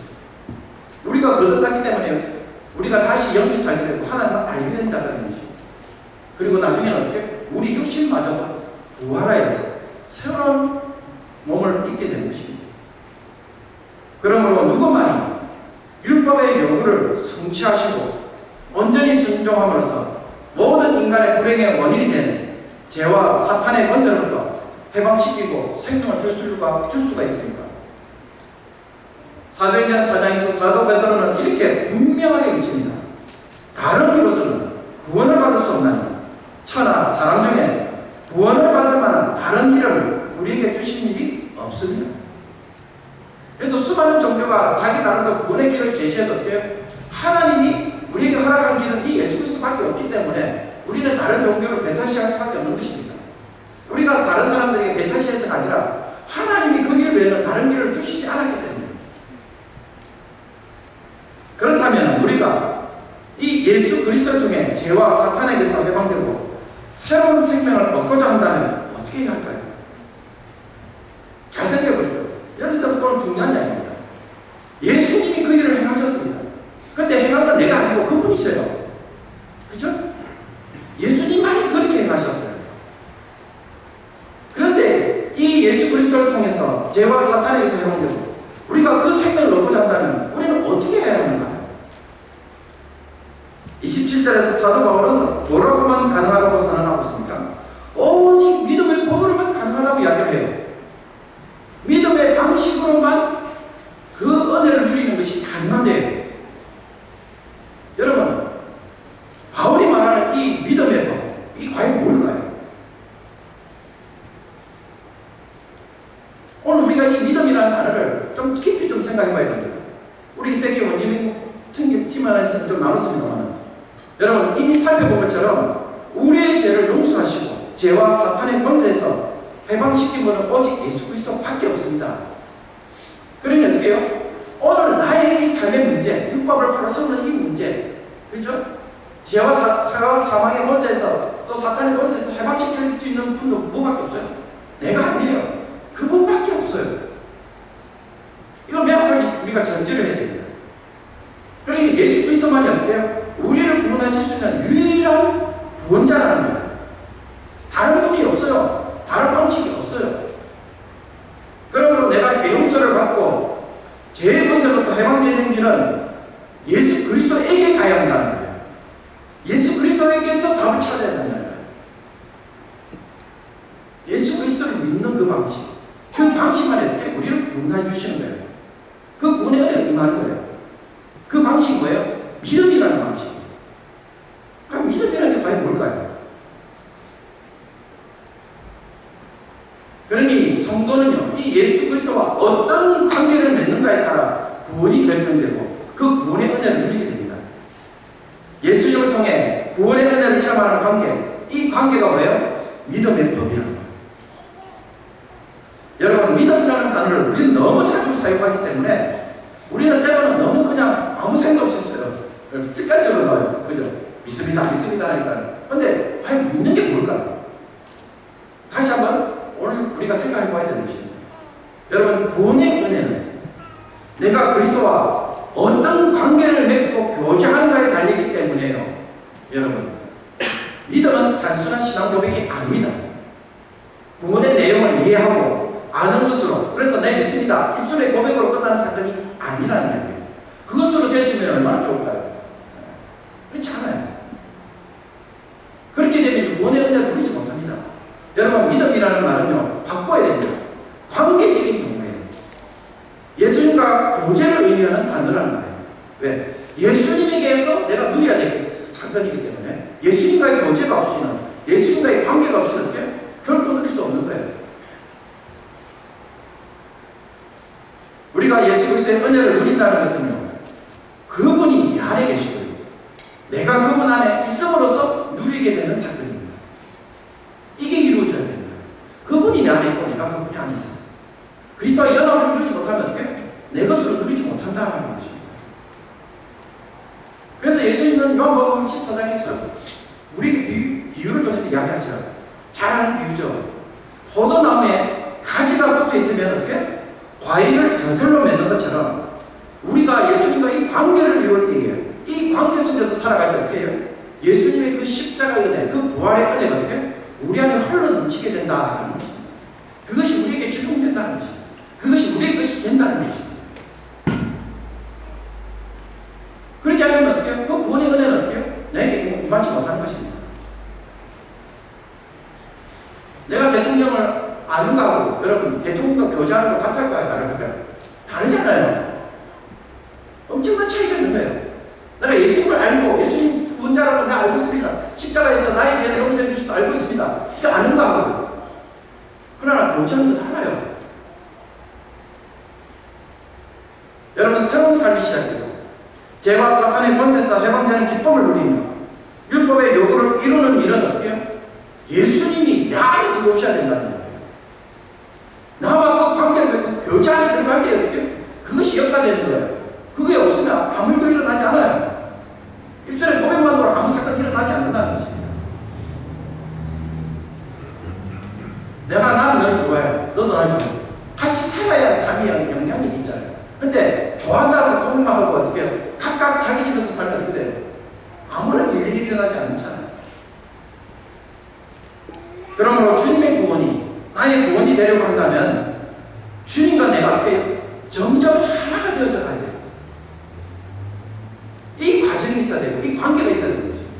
우리가 거듭났기 때문에 우리가 다시 영이 살게 되고 하나님을 알게 된 자가 되는 것이죠. 그리고 나중에는 어떻게? 우리 육신마저도 부활하여서 새로운 몸을 입게 되는 것입니다. 그러므로 누구만이 율법의 요구를 성취하시고 온전히 순종함으로써 모든 인간의 불행의 원인이 되는 죄와 사탄의 권세로부터 해방시키고 생명을 줄 수가 있습니까? 사도행전 4장에서 사도 베드로는 이렇게 분명하게 외칩니다. 다른 이로서는 구원을 받을 수 없나니 천하 사람 중에 구원을 받을 만한 다른 이름을 우리에게 주신 일이 없습니다. 그래서 수많은 종교가 자기 나름대로 구원의 길을 제시해도 어때요? 하나님이 우리에게 허락한 길은 이 예수 그리스도밖에 없기 때문에 우리는 다른 종교를 배타시할 수밖에 없는 것입니다. 우리가 다른 사람들에게 배타시해서가 아니라 하나님이 그 길 외에는 다른 길을 주시지 않았기 때문입니다. 그렇다면 우리가 이 예수 그리스도를 통해 죄와 사탄에게서 해방되고 새로운 생명을 얻고자 한다면 어떻게 해야 할까요? 잘 생각해보죠. 여기서부터는 중요한 이야기입니다. 예수님이 그 일을 행하셨습니다. 그런데 행한 건 내가 아니고 그분이셔요. 그죠? 예수님만이 그렇게 행하셨어요. 그런데 이 예수 그리스도를 통해서 죄와 사탄에게서 해방되고 우리가 그 생명을 얻고자 한다면 우리는 어떻게 해야 합니까? 27절에서 사도 바울은 뭐라고만 가능하다고 선언하고 있습니까? 오직 믿음의 법으로만 가능하다고 이야기를 해요. 믿음의 방식으로만 그 은혜를 누리는 것이 가능한데요. 여러분, 바울이 말하는 이 믿음의 법, 이게 과연 뭘까요? 오늘 우리가 이 믿음이라는 단어를 좀 깊이 좀 생각해 봐야 됩니다. 우리 세계 원주민 팀 안에서 좀 나눴습니다만 여러분, 이미 살펴본 것처럼 우리의 죄를 용서하시고 죄와 사탄의 권세에서 해방시킨 분은 오직 예수 그리스도밖에 없습니다. 그러니 어떻게 해요? 오늘 나의 이 삶의 문제, 율법을 바로 세우는 이 문제, 그죠? 죄와 사망의 권세에서 또 사탄의 권세에서 해방시킬 수 있는 분도 뭐밖에 없어요? 내가 아니에요. 그분밖에 없어요. 이거 명확하게 우리가 전제를 해야 됩니다. 그러니 예수 그리스도만이 어떻게 해요? 우리를 구원하실 수 있는 유일한 구원자라는 거예요. 다른 분이 없어요. 다른 방식이 없어요. 그러므로 내가 죄 용서를 받고 죄의 권세로부터 해방되는 길은 예수 그리스도에게 가야 한다는 거예요. 예수 그리스도에게서 답을 찾아야 된다는 거예요. 예수 그리스도를 믿는 그 방식, 그 방식만 어떻게 우리를 구원해 주시는 거예요. 그 구원의 은혜를 임하는 거예요. 그 방식이 뭐예요? 믿음이라는 방식. 그럼 믿음이라는 게 과연 뭘까요? 그러니 성도는요, 이 예수 그리스도와 어떤 관계를 맺는가에 따라 구원이 결정되고 그 구원의 은혜를 누리게 됩니다. 예수님을 통해 구원의 은혜를 체험하는 관계, 이 관계가 뭐예요? 믿음의 법이라는 거예요. 여러분, 믿음이라는 단어를 우리는 너무 자주 사용하기 때문에 우리는 때로는 너무 그냥 아무 생각 없이 써요. 습관적으로 넣어요. 그죠? 믿습니다, 믿습니다 하니까. 근데 과연 믿는 게 뭘까요? 다시 한번 오늘 우리가 생각해 봐야 되는 것입니다. 여러분, 구원의 은혜는 내가 그리스도와 어떤 관계를 맺고 교제하는가에 달리기 때문에요. 여러분, 믿음은 단순한 신앙 고백이 아닙니다. 구원의 내용을 이해하고 아는 것으로, 그래서 내 믿습니다, 입술의 고백으로 끝나는 사건이 아니라는 거예요. 그것으로 되어지면 얼마나 좋을까요? 그렇지 않아요. 그렇게 되면 구원의 은혜를 누리지 못합니다. 여러분, 믿음이라는 말은요, 우리가 예수 그리스도의 은혜를 누린다는 것은요, 그분이 내 안에 계시고요, 내가 그분 안에 있음으로써 누리게 되는 사건입니다. 이게 이루어져야 됩니다. 그분이 내 안에 있고 내가 그분이 안에 있어. 그리스도와 연합을 이루지 못하면 어떻게? 내 것으로 누리지 못한다는 것입니다. 그래서 예수님은 요한복음 14장에서 우리에게 비유를 통해서 이야기하죠. 잘 아는 비유죠. 포도나무에 가지가 붙어 있으면 어떻게? 과일을 저절로 맺는 것처럼 우리가 예수님과 이 관계를 이룰 때에 이 관계 속에서 살아갈 때 어떻게 해요? 예수님의 그 십자가의 은혜, 그 부활의 은혜가 어떻게? 우리 안에 흘러 넘치게 된다는 것입니다. 그것이 우리에게 적용된다는 것입니다. 그것이 우리의 것이 된다는 것입니다. 그렇지 않으면 어떻게 해요? 그 구원의 은혜는 어떻게 해요? 내게 임하지 못하는 것입니다. 내가 대통령을 아는 거하고 여러분 대통령과 교제하는 거 같을까요? 다를까요? 다르잖아요. 엄청난 차이가 있는 거예요. 내가 예수님을 알고 예수님 구원자라고 내가 알고 있습니다. 십자가에서 나의 죄를 용서해 주시고 알고 있습니다. 그 아는 거하고. 그러나 교제하는 건 달라요. 여러분 새로운 삶이 시작돼요. 죄와 사탄의 권세에서 해방되는 기쁨을 누리며 율법의 요구를 이루는 일은 어떻게 해요? 예수님이 내 안에 들어오셔야 된다는 거예요. 나와 그 관계를 맺고 교제 안에 들어갈 때 어떻게? 그것이 역사되는 거예요. 그게 없으면 아무 일도 일어나지 않아요. 일전에 고백만으로 아무 사건이 일어나지 않는다는 것입니다. 나는 너를 좋아해. 너도 나를 좋아해. 같이 살아야 삶이 영향력이 있잖아요. 근데 좋아한다고 고백만 하고 어떻게 해요? 각각 자기 집에서 살면 어떻게 돼요? 아무런 일이 일어나지 않잖아요. 그러므로 주님의 구원이 나의 구원이 되려고 한다면 주님과 내가 어떻게 점점 하나가 되어져 가야 돼요. 이 과정이 있어야 되고 이 관계가 있어야 되는 것입니다.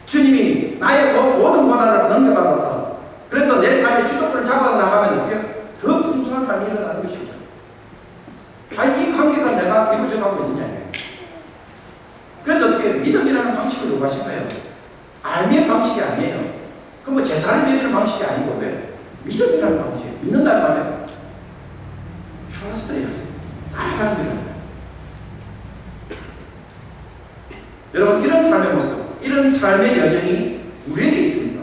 주님이 나의 모든 권한을 넘겨받아서 그래서 내 삶의 주도권을 잡아나가면 어떻게 더 풍성한 삶이 일어나는 것이죠. 아니 이 관계가 내가 이루어져 가고 있느냐. 그래서 어떻게 믿음이라는 방식을 요구하신 거예요. 알미의 방식이 아니에요. 그 뭐 제사를 드리는 방식이 아니고 왜? 믿음이라는 방식. 믿는다는 말이에요. trust예요. 따라가는 거예요. 여러분 이런 삶의 모습, 이런 삶의 여정이 우리에게 있습니다.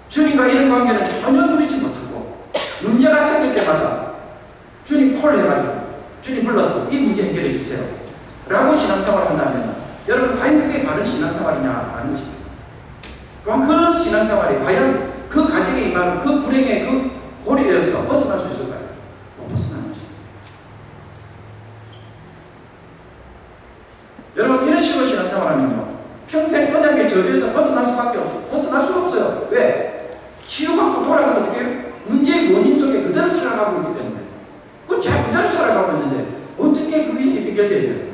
주님과 이런 관계는 전혀 누리지 못하고 문제가 생길 때마다 주님 콜 해가지고 주님 불러서 이 문제 해결해 주세요 라고 신앙생활을 한다면 여러분 과연 그게 바른 신앙생활이냐 라는 것입니다. 그럼 그런 신앙생활이 과연 그 가정에 임하는 그 불행의 그 고리에서 벗어날 수 있을까요? 못 벗어나는 것입니다. 여러분 이런 식으로 신앙생활하면요 평생 언약의 저주에서 벗어날 수밖에 없어요. 벗어날 수가 없어요. 왜? 치유받고 돌아가서 어떻게 문제의 원인 속에 그대로 살아가고 있기 때문에 그 죄 그대로 살아가고 있는데 어떻게 그게 해결되죠?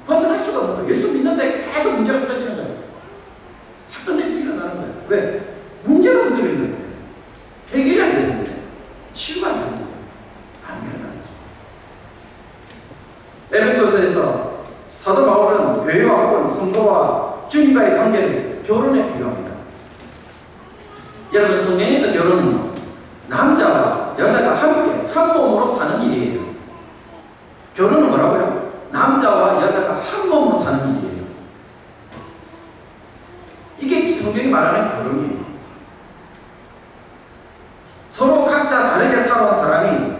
벗어날 수가 없는 거예요. 예수 믿는데 계속 문제가 터지는 거예요. 사건들이 일어나는 거예요. 왜? 문제가 그대로 있는 거예요. 해결이 안 되는 거예요. 치유가 안 되는 거예요. 안 일어나는 거죠. 에베소서에서 사도 바울은 교회와 혹은 성도와 주님과의 관계를 결혼에 비유합니다. 여러분 성경에서 결혼은 남자와 여자가 함께 한 몸으로 사는 일이에요. 결혼은 뭐라고요? 남자와 여자가 한 몸으로 사는 일이에요. 이게 성경이 말하는 결혼이에요. 서로 각자 다르게 살아온 사람이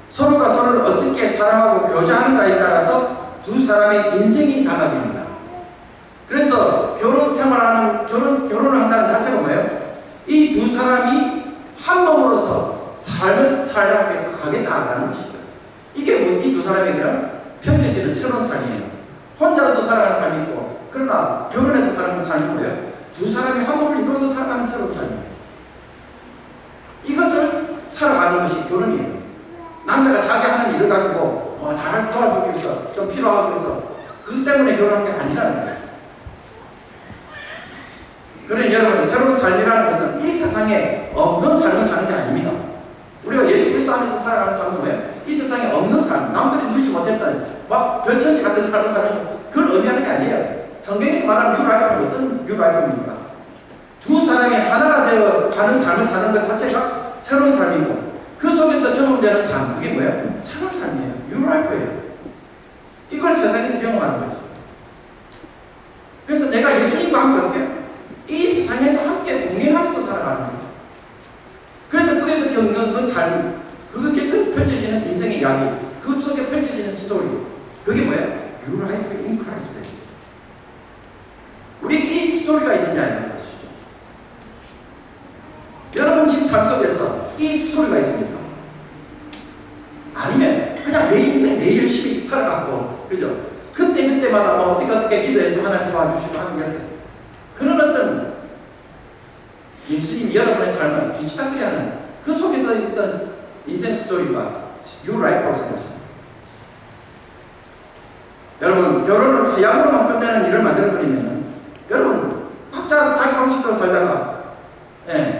서로가 서로를 어떻게 사랑하고 교제하는가에 따라서 두 사람의 인생이 달라집니다. 그래서 결혼 생활하는, 결혼을 한다는 자체가 뭐예요? 이 두 사람이 한 몸으로서 삶을 살아가겠다라는 것이죠. 이게 뭐 이 두 사람에게는 펼쳐지는 새로운 삶이에요. 혼자서 살아가는 삶이 있고, 그러나 결혼해서 살아가는 삶이 뭐예요? 두 사람이 한 몸을 이루어서 살아가는 새로운 삶이에요. 이것을 살아가는 것이 결혼이에요. 남자가 자기 하는 일을 가지고 잘 도와주기 위해서 좀 필요하고 그래서 그 때문에 결혼한 게 아니라는 거예요. 그러니 여러분 새로운 삶이라는 것은 이 세상에 없는 삶을 사는 게 아닙니다. 우리가 예수 그리스도 안에서 살아가는 삶은 뭐예요? 이 세상에 없는 삶, 남들이 누리지 못했던 막 별천지 같은 삶을 사는 그걸 의미하는 게 아니에요. 성경에서 말하는 뉴라이프는 어떤 뉴라이프입니까? 두 사람이 하나가 되어 가는 삶을 사는 것 자체가 새로운 삶이고 그 속에서 경험되는 되는 삶, 그게 뭐예요? 새로운 삶이에요. New Life예요. 이걸 세상에서 경험하는 거죠. 그래서 내가 예수님과 함께 어떻게? 이 세상에서 함께 동행하면서 살아가는 삶. 그래서 거기서 겪는 그 삶, 거기서 펼쳐지는 인생의 이야기, 그 속에 펼쳐지는 스토리, 그게 뭐예요? New Life in Christ. 우리에게 이 스토리가 있느냐는 것이죠. 여러분 지금 삶 속에서 이 스토리가 있습니까? 아니면 그냥 내 인생 내 열심히 살아갔고, 그죠? 그때마다 뭐 어떻게 기도해서 하나님 도와주시고 하는 게 있어요. 그런 어떤 예수님 여러분의 삶을 뒤치다거리하는 그 속에서 있던 인생 스토리가 New Life라고 생각하십니다. 여러분 결혼을 서양으로만 끝내는 일을 만들어버리면 여러분 각자 자기 방식대로 살다가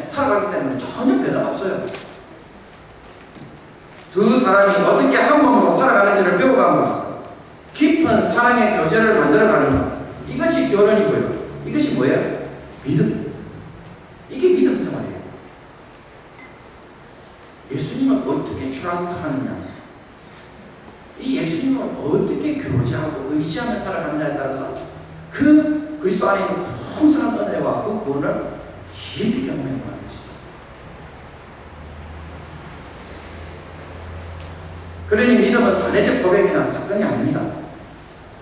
살아가기 때문에 전혀 변화가 없어요. 두 사람이 어떻게 한 몸으로 살아가는지를 배워가는 것은 깊은 사랑의 교제를 만들어가는 것, 이것이 결혼이고요. 이것이 뭐예요? 믿음. 이게 믿음 생활이에요. 예수님을 어떻게 트러스트 하느냐, 이 예수님을 어떻게 교제하고 의지하며 살아가느냐에 따라서 그 그리스도 안에 있는 풍성한 은혜와 그 구원을 깊이 경험해 보는 것이죠. 그러니 믿음은 단회적 고백이나 사건이 아닙니다.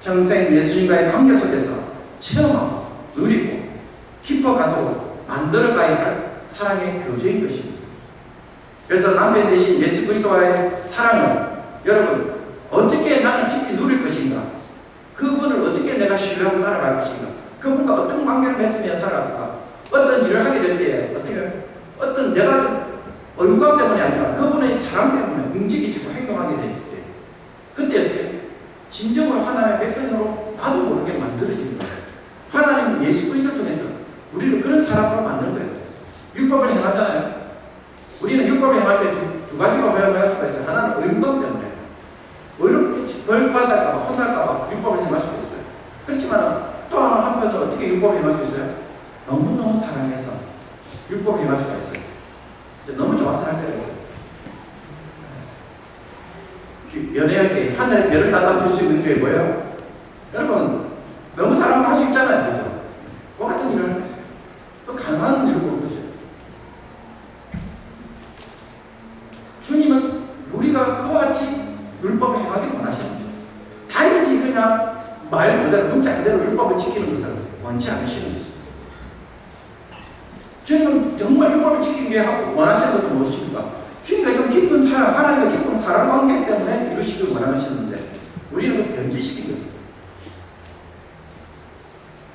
평생 예수님과의 관계 속에서 체험하고 누리고 깊어가도록 만들어가야 할 사랑의 교제인 것입니다. 그래서 남편 대신 예수 그리스도와의 사랑을 여러분 어떻게 나는 깊이 누릴 것인가, 그분을 어떻게 내가 신뢰하고 날아갈 것인가, 그분과 어떤 관계를 맺으며 살아갈까, 어떤 일을 하게 될 때 어떤 내가 얼굴 때문이 아니라 그분의 사랑 때문에 움직이고 행동하게 됐을 때, 그때 어떻게 진정으로 하나님의 백성으로 나도 모르게 만들어지는 거예요. 하나님 예수 그리스도를 통해서 우리를 그런 사람으로 만드는 거예요. 율법을 행하잖아요. 우리는 율법을 행할 때 두 가지로 허용할 수가 있어요. 하나는 의무감 때문에 어렵게 벌 받을까봐 혼날까봐 율법을 행할 수가 있어요. 그렇지만 또 한편은 어떻게 율법을 행할 수 있어요? 너무너무 사랑해서 율법을 행할 수가 있어요. 너무 좋아서 할 때가 있어요. 연애할 때 하늘의 별을 닫아줄 수 있는 게 뭐예요? 여러분 너무 사랑하면 할 수 있잖아요. 그죠? 그 같은 일을 하는 거죠. 또 가능한 일을 보는 거죠. 주님은 우리가 그와 같이 율법을 행하길 원하시는 거죠. 단지 그냥 말 그대로 문자 그대로 율법을 지키는 것을 원치 않으시는 것이죠. 주님은 정말 율법을 지키게 하고 원하시는 것은 무엇입니까? 주님과 좀 깊은 사랑, 하나님과 깊은 사랑 관계 때문에 이루시길 원하시는데 우리는 그 변질시킨 거죠.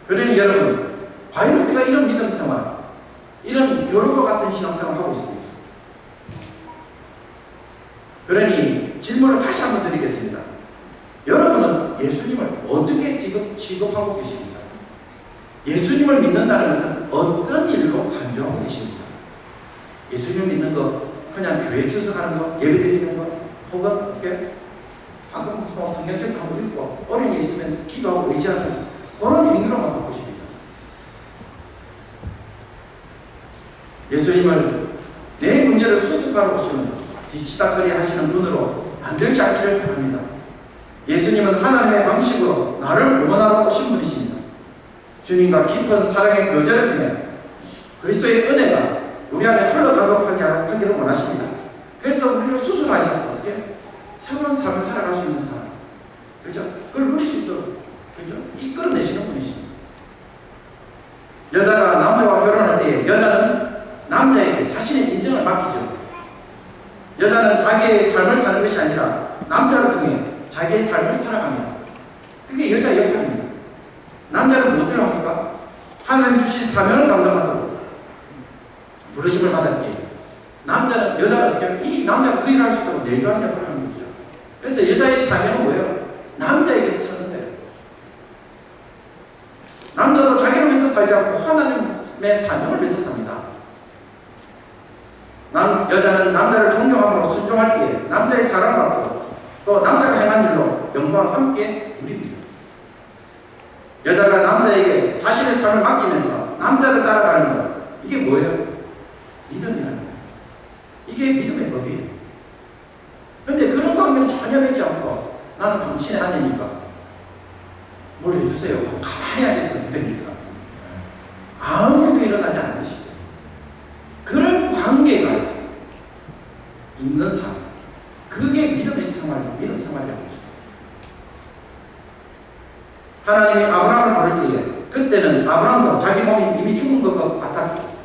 그러니 여러분, 과연 우리가 이런 믿음 생활, 이런 교로과 같은 신앙생활을 하고 있습니다. 그러니 질문을 다시 한번 드리겠습니다. 여러분은 예수님을 어떻게 취급하고 계십니까? 예수님을 믿는다는 것은 어떤 일로 간주하고 계십니까? 예수님을 믿는 거 그냥 교회 출석하는 거, 예배 드리는 거, 혹은 어떻게 방금 성경책 한번 읽고 어려운 일 있으면 기도하고 의지하는 그런 행위로만 보고 싶습니다. 예수님을 내 문제를 수습하러 오시는 뒤치다거리 하시는 분으로 만들지 않기를 바랍니다. 예수님은 하나님의 방식으로 나를 구원하러 오신 분이십니다. 주님과 깊은 사랑의 교제를 통해 그리스도의 은혜가 우리 안에 흘러가도록 하기를 원하십니다. 그래서 우리를 수술하셔서 어떻게 새로운 삶을 살아갈 수 있는 사람, 그죠? 그걸 누릴 수 있도록, 그죠? 이끌어내시는 분이십니다. 여자가 남자와 결혼할 때 여자는 남자에게 자신의 인생을 맡기죠. 여자는 자기의 삶을 사는 것이 아니라 남자를 통해 자기의 삶을 살아갑니다. 그게 여자의 역할입니다. 남자는 무엇을 합니까? 하나님 주신 사명을 감당하도록 부르심을 받았기에 여자는 어떻게 이 남자가 그 일을 할 수 있도록 내주하는 역할을 하는 거죠. 그래서 여자의 사명은 뭐예요? 남자에게서 찾는 거예요. 남자도 자기를 위해서 살지 않고 하나님의 사명을 위해서 삽니다. 여자는 남자를 존경함으로 순종할 때에 남자의 사랑받고 또 남자가 행한 일로 영광을 함께 누립니다. 여자가 남자에게 자신의 삶을 맡기면서 남자를 따라가는 것, 이게 뭐예요? 믿음이라는 거예요. 이게 믿음의 법이에요. 헤매지 않고 나는 당신의 아내니까 뭘 해주세요. 가만히 앉아있으면 됩니다. 아무 일도 일어나지 않는 것이죠. 그런 관계가 있는 사람, 그게 믿음의 생활이라는 것입니다. 하나님이 아브라함을 부를 때에 그때는 아브라함도 자기 몸이 이미 죽은 것 같았고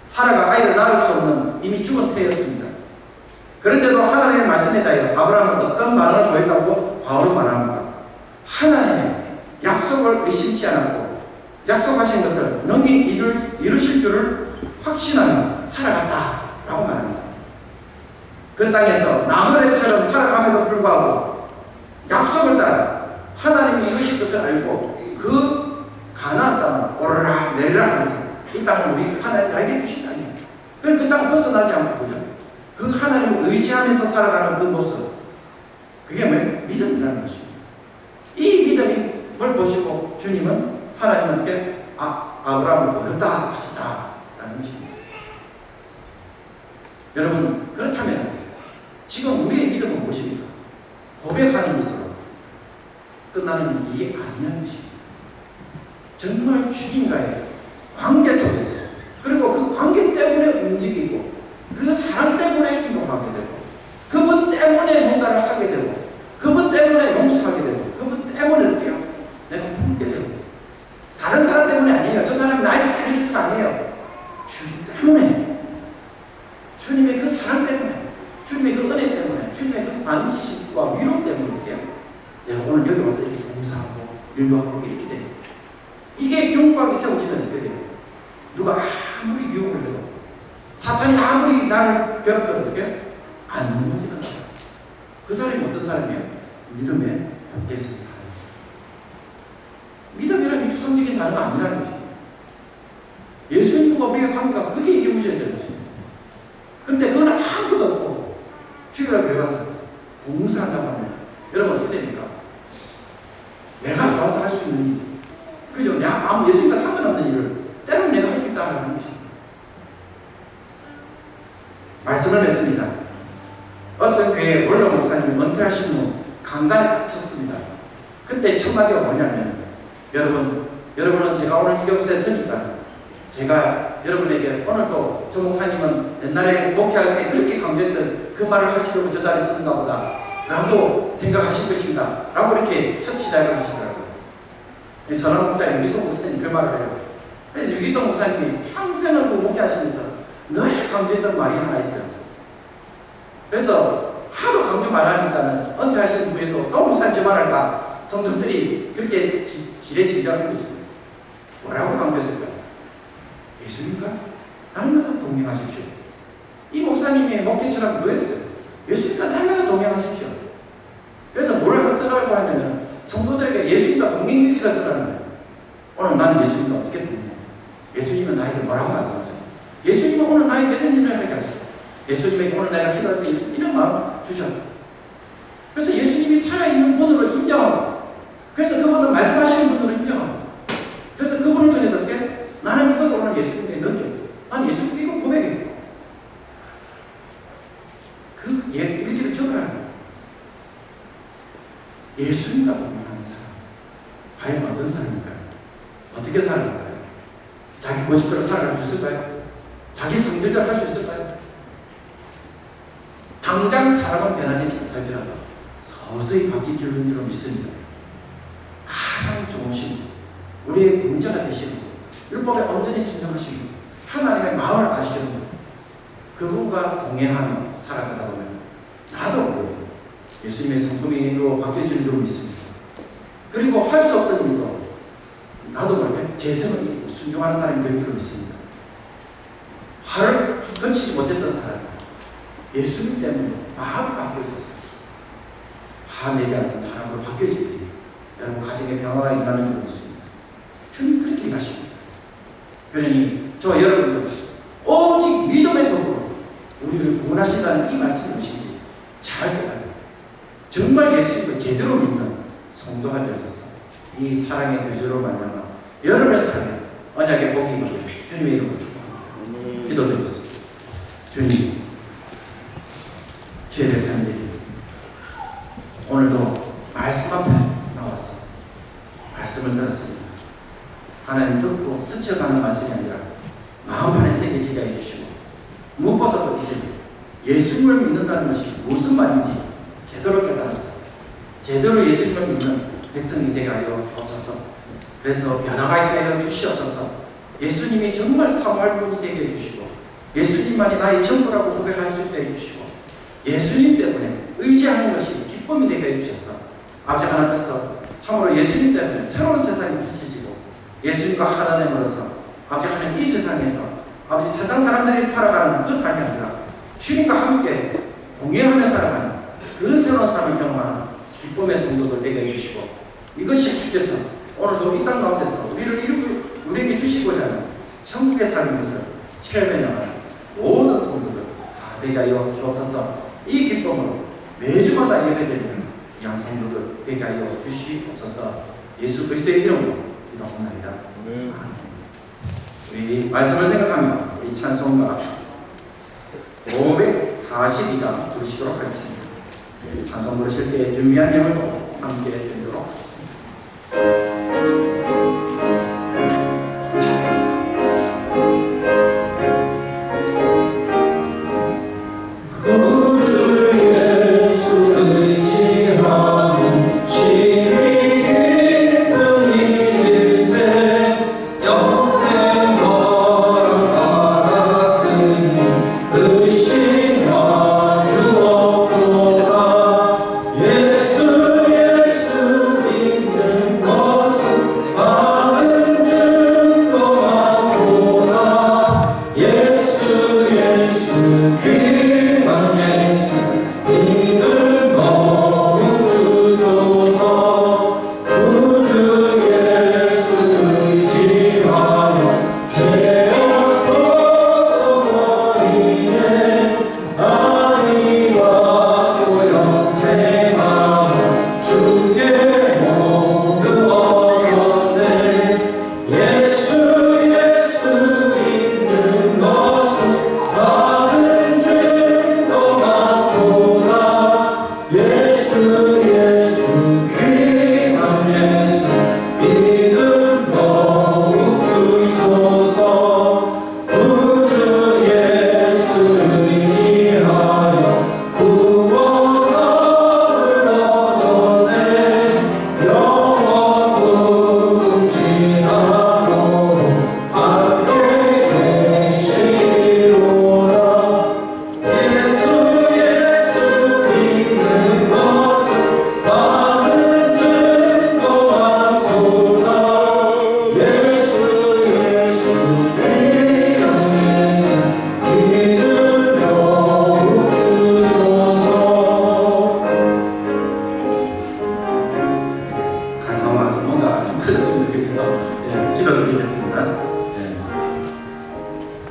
사라가 아이를 낳을 수 없는 이미 죽은 태였습니다. 그런데도 하나님의 말씀에 대하여 아브라함은 어떤 반응을 보였다고 바울은 말합니다. 하나님의 약속을 의심치 않았고 약속하신 것을 능히 이루실 줄을 확신하며 살아갔다라고 말합니다. 그 땅에서 나그네처럼 살아감에도 불구하고 약속을 따라 하나님이 이루실 것을 알고 그 가나안 땅을 오르락 내리락 하면서 이 땅은 우리 하나님 나에게 주신 땅이에요. 그 땅을 벗어나지 않고 보죠. 그 하나님을 의지하면서 살아가는 그 모습, 그게 뭐예요? 믿음이라는 것입니다. 이 믿음을 보시고 주님은 하나님은 어떻게 아브라함을 어렵다 하셨다라는 것입니다. 여러분, 그렇다면 지금 우리의 믿음은 무엇입니까? 고백하는 것으로 끝나는 일이 아니라는 것입니다. 정말 주님과의 관계 속에서, 그리고 그 관계 때문에 움직이고 그 사랑 때문에 행동하게 되고 그분 때문에 뭔가를 하게 되고 그분 때문에 용서하게 되고 그분 때문에 어떻게 해요? 내가 품게 되고 다른 사람 때문이 아니에요. 저 사람이 나에게 잘해줄 수 아니에요. 주님 때문에, 주님의 그 사랑 때문에, 주님의 그 은혜 때문에, 주님의 그 만지심과 위로 때문에 어떻게 해요? 내가 오늘 여기 와서 이렇게 봉사하고 일하고 이렇게 돼요. 이게 경박이 세워지면 어떻게 돼요? 누가 아무리 유혹을 해도 사탄이 아무리 나를 괴롭혀도 어떻게 안 넘어지는 사람. 그 사람이 어떤 사람이에요? 믿음의 굳게 선 사람. 믿음이라는 게 추상적인 단어가 아니라는 것입니다. 예수님과 우리의 관계가 그게 이게 문제가 되는 것입니다. 그런데 그건 아무것도 없고 주일날 배워서 봉사한다고 하면 여러분 어떻게 됩니까? 내가 좋아서 할 수 있는 일, 그죠? 내가 아무 예수님과 상관없는 일을 때로는 내가 할 수 있다는 것입니다. 말씀을 맺습니다. 어떤 교회 원로 목사님이 은퇴하신 후 강단에 갇혔습니다. 그때 첫 마디가 뭐냐면, 여러분은 제가 오늘 이 교수에 서니까 제가 여러분에게 오늘도 저 목사님은 옛날에 목회할 때 그렇게 강조했던 그 말을 하시려고 저 자리에 서는가 보다 라고 생각하실 것인가 라고 이렇게 첫 시작을 하시더라고요. 선한 목사님, 유기성 목사님이 그 말을 해요. 그래서 유기성 목사님이 평생을 그 목회하시면서 늘 강조했던 말이 하나 있어요. 그래서 하도 강조 말하니까는 은퇴하신 후에도 또 목사님 저 말할까 성도들이 그렇게 지레지레하는 것입니다. 뭐라고 강조했을까요? 예수님과 날마다 동행하십시오. 이 목사님의 목회 철학은 뭐였어요? 예수님과 날마다 동행하십시오. 그래서 뭘 쓰라고 하냐면 성도들에게 예수님과 동행일기를 쓰라는 거예요. 오늘 나는 예수님과 어떻게 동행해요? 예수님은 나에게 뭐라고 말씀하죠? 예수님은 오늘 나에게 이런 일을 하게 하죠. 예수님에게 오늘 내가 기도할 때 이런 마음 주셨다. 그래서 예수님이 살아있는 분으로 인정하고, 그래서 그분을 말씀하시는 분으로 인정하고, 그래서 그분을 통해서 어떻게? 나는 이것을 오늘 예수님께 느껴. 나는 예수님께 이거 고백해. 그 일기를 적으라는 거예요. 예수님과 동행하는 사람, 과연 어떤 사람일까요? 어떻게 살아갈까요? 자기 고집대로 살아갈 수 있을까요? 자기 성질대로 할 수 있을까요? 당장 사람은 변하지 못할지라도 서서히 바뀔 줄로 믿습니다. 가장 좋으신 우리의 공자가 되시는 분, 율법에 온전히 순종하시는 분, 하나님의 마음을 아시는 분, 그분과 동행하며 살아가다 보면 나도 모르게 예수님의 성품으로 바뀌어질 줄 믿습니다. 그리고 할 수 없던 일도 나도 모르게 재성을 이기고 순종하는 사람이 될 줄 믿습니다. 화를 거치지 못했던 사람, 예수님 때문에 마음이 바뀌어져서 화내지 않는 사람으로 바뀌어지니 여러분 가정에 평화가 임하는 줄 믿습니다. 주님 그렇게 일하십니다. 그러니 저 여러분들 오직 믿음의 법으로 우리를 구원하신다는 이 말씀이 무엇인지 잘 깨달아요. 정말 예수님을 제대로 믿는 성도가 되셔서 이 사랑의 교제로 말미암아 여러분의 삶에 언약의 복이 임하기를 주님의 이름으로 축복합니다. 기도드리겠습니다. 주님, 주의 백성들이 오늘도 말씀 앞에 나와서 말씀을 들었습니다. 하나님 듣고 스쳐가는 말씀이 아니라 마음판에 새겨지게 해주시고, 무엇보다도 이제 예수님을 믿는다는 것이 무슨 말인지 제대로 깨달았어요. 제대로 예수님을 믿는 백성이 되게 하여 주옵소서. 그래서 변화가 있게 하여 주시옵소서. 예수님이 정말 사모할 분이 되게 해주시고, 예수님만이 나의 전부라고 고백할 수 있게 해주시고, 예수님 때문에 의지하는 것이 기쁨이 되게 해주셔서 아버지 하나님 앞에서 참으로 예수님 때문에 새로운 세상이 펼쳐지고, 예수님과 하나 됨으로써 아버지 하나님 이 세상에서 아버지 세상 사람들이 살아가는 그 삶이 아니라 주님과 함께 동행하며 살아가는 그 새로운 삶을 경험하는 기쁨의 성도들 되게 해주시고, 이것이 주께서 오늘도 이 땅 가운데서 우리에게 주시고자 하는 천국의 삶인 것을 체험해 나가는 모든 성도들 다 되게 하여 주옵소서. 이 기쁨으로 매주마다 예배드리는 귀한 성도들 되게 하여 주시옵소서. 예수 그리스도의 이름으로 기도합니다. 아멘. 우리 말씀을 생각하며 이 찬송가 542장 부르시도록 하겠습니다. 찬송 부르실 때 준비한 예물도 함께 드리도록 하겠습니다.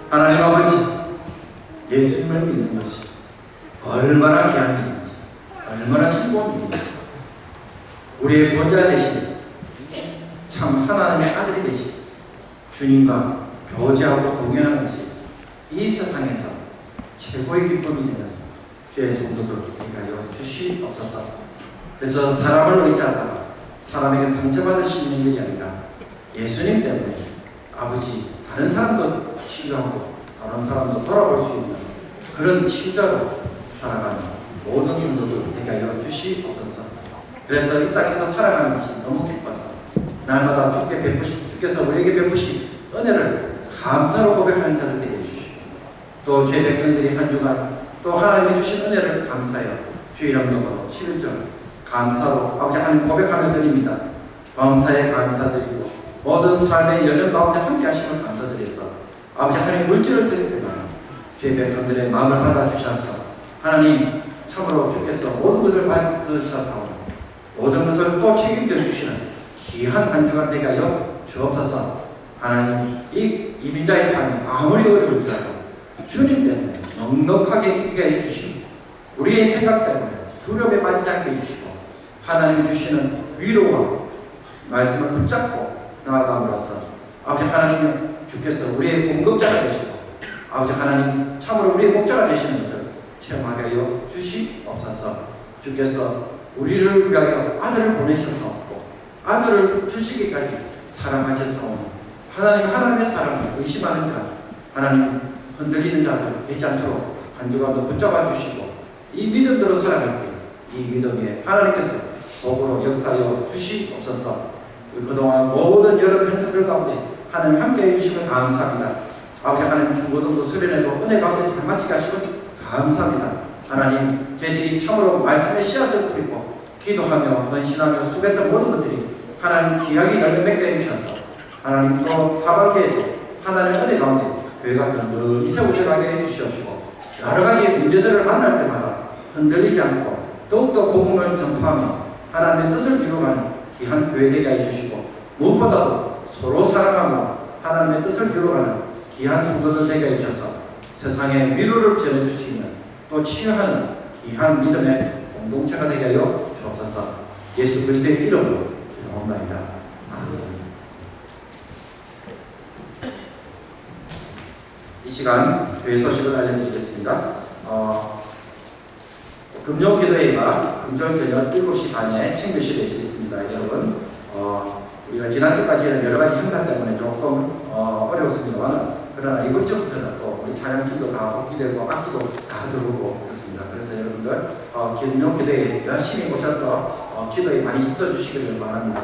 하나님 아버지, 예수님을 믿는 것이 얼마나 귀한 일인지, 얼마나 즐거운 일인지, 우리의 본자 되신 참 하나님의 아들이 되신 주님과 교제하고 동행하는 것이 이 세상에서 최고의 기쁨이 되는 주의 성도들 되게 하여 주시옵소서. 그래서 사람을 의지하다가 사람에게 상처받은 심령이 아니라 예수님 때문에 아버지 다른 사람도 치유하고 다른 사람도 돌아볼 수 있는 그런 치유자로 살아가는 모든 성도들 되게 하여 주시옵소서. 그래서 이 땅에서 살아가는 것이 너무 기뻐서 날마다 주께서 우리에게 베푸신 은혜를 감사로 고백하는 자들 되게 해주시고, 또 죄 백성들이 한 주간 또 하나님이 주신 은혜를 감사하여 주의 이름으로 11절 감사로 아버지 하나님 고백하며 드립니다. 범사에 감사드리고 모든 삶의 여정 가운데 함께 하심을 감사드려서 아버지 하나님 물질을 드릴 때만 주의 백성들의 마음을 받아주셔서 하나님 참으로 주께서 모든 것을 받으셔서 모든 것을 또 책임져 주시는 귀한 한 주간 되게 하여 주옵소서. 하나님 이 이민자의 삶이 아무리 어려울지라도 주님 때문에 넉넉하게 이기게 해주시고 우리의 생각 때문에 두려움에 빠지지 않게 해주시고 하나님이 주시는 위로와 말씀을 붙잡고 나아감으로써 아버지 하나님은 주께서 우리의 공급자가 되시고 아버지 하나님 참으로 우리의 목자가 되시는 것을 체험하게 하여 주시옵소서. 주께서 우리를 위하여 아들을 보내셔서 아들을 주시기까지 사랑하셨사오니 하나님의 사랑을 의심하는 자, 하나님 흔들리는 자들 되지 않도록 한 주간도 붙잡아 주시고 이 믿음대로 살아갈 때 이 믿음에 하나님께서 복으로 역사하여 주시옵소서. 그동안 모든 여러 행사들 가운데 하나님 함께해 주시면 감사합니다. 아버지 하나님 중고등부 수련회도 은혜 가운데 잘 마치게 하시면 감사합니다. 하나님 저희들이 참으로 말씀의 씨앗을 뿌리고 기도하며 헌신하며 수고했던 모든 것들이 하나님 귀하게 열매 맺게 해주셔서 하나님 또 하반기에도 하나님의 은혜 가운데 교회가 든든히 세워져 가게 해주시옵시고 여러 가지 문제들을 만날 때마다 흔들리지 않고 더욱더 복음을 전파하며 하나님의 뜻을 이루어가는 귀한 교회 되게 해주시고 무엇보다도 서로 사랑하며 하나님의 뜻을 이루어가는 귀한 성도들 되게 해주셔서 세상에 위로를 전해주시면 또 치유하는 귀한 믿음의 공동체가 되게 하여 주옵소서. 예수 그리스도의 이름으로 기도합니다. 아멘. 이 시간 교회 소식을 알려드리겠습니다. 금요기도회가 금요일 저녁 7시 반에 친교실에 있습니다. 여러분 우리가 지난주까지는 여러 가지 행사 때문에 조금 어려웠습니다만 그러나 이번 주부터는 또 우리 찬양팀도 다 복귀되고 악기도 다 들어오고 그렇습니다. 그래서 여러분들 금요기도회 열심히 오셔서 기도에 많이 힘써주시기를 바랍니다.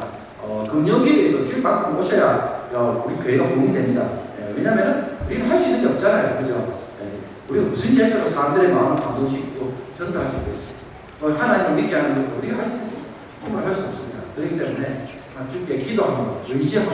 금요기도회도 주일만큼 오셔야 우리 교회가 부흥이 됩니다. 왜냐하면 우리는 할 수 있는 게 없잖아요. 그죠? 우리가 무슨 제재로 사람들의 마음을 감동시키고 전달할 수 있겠어요. 또 하나님을 믿게 하는 것도 우리가 할 수 있습니다. 힘으로 할 수 없습니다. 그렇기 때문에 주께 기도하고 의지하고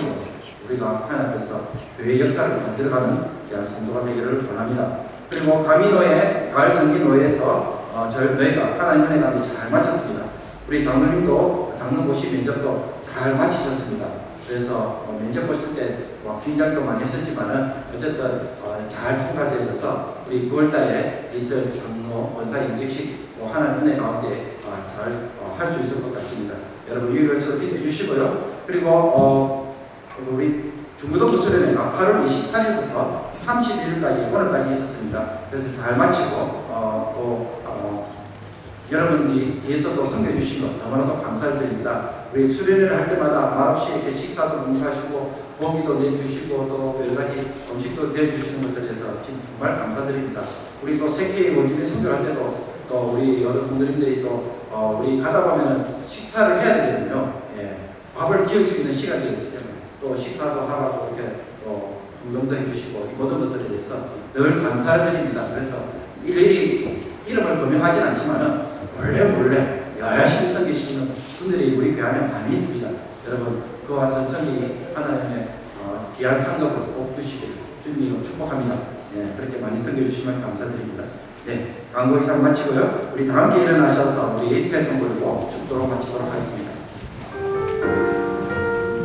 우리가 하나님 앞에서 교회 역사를 만들어가는 귀한 성도가 되기를 원합니다. 그리고 가미노회, 가을 정기노회에서 저희가 하나님 은혜 가운데 잘 마쳤습니다. 우리 장로님도 장로고시 면접도 잘 마치셨습니다. 그래서 면접 보실 때 긴장도 많이 했었지만은 어쨌든 잘 통과되어서 우리 9월달에 있을 장로 원사 임직식 하나님 은혜 가운데 잘 할 수 있을 것 같습니다. 여러분 유일해서 기도해 주시고요. 그리고 우리 중고등부 수련회가 8월 28일부터 31일까지 오늘까지 있었습니다. 그래서 잘 마치고 또 여러분들이 뒤에서도 섬겨 주신 것 너무나도 감사드립니다. 우리 수련회를 할 때마다 말없이 이렇게 식사도 봉사하시고 고기도 내주시고 또 여러 가지 음식도 내주시는 것들에 대해서 지금 정말 감사드립니다. 우리 또 세계의 모집에 선교할 때도 또 우리 여러 성도님들이 또 우리 가다 보면은 식사를 해야 되거든요. 밥을 지을 수 있는 시간이 있기 때문에 또 식사도 하라고 이렇게 또 공동도 해주시고 이 모든 것들에 대해서 늘 감사드립니다. 그래서 일일이 이름을 거명하진 않지만은 몰래 열심히 섬기시는 분들이 우리 교회 안에 많이 있습니다. 여러분 그와 같은 섬김이 하나님의 귀한 상급을 꼭 주시길 주님으로 축복합니다. 그렇게 많이 섬겨주시면 감사드립니다. 광고 이상 마치고요. 우리 다 함께 일어나셔서 우리 태성 부르고 축도로 마치도록 하겠습니다.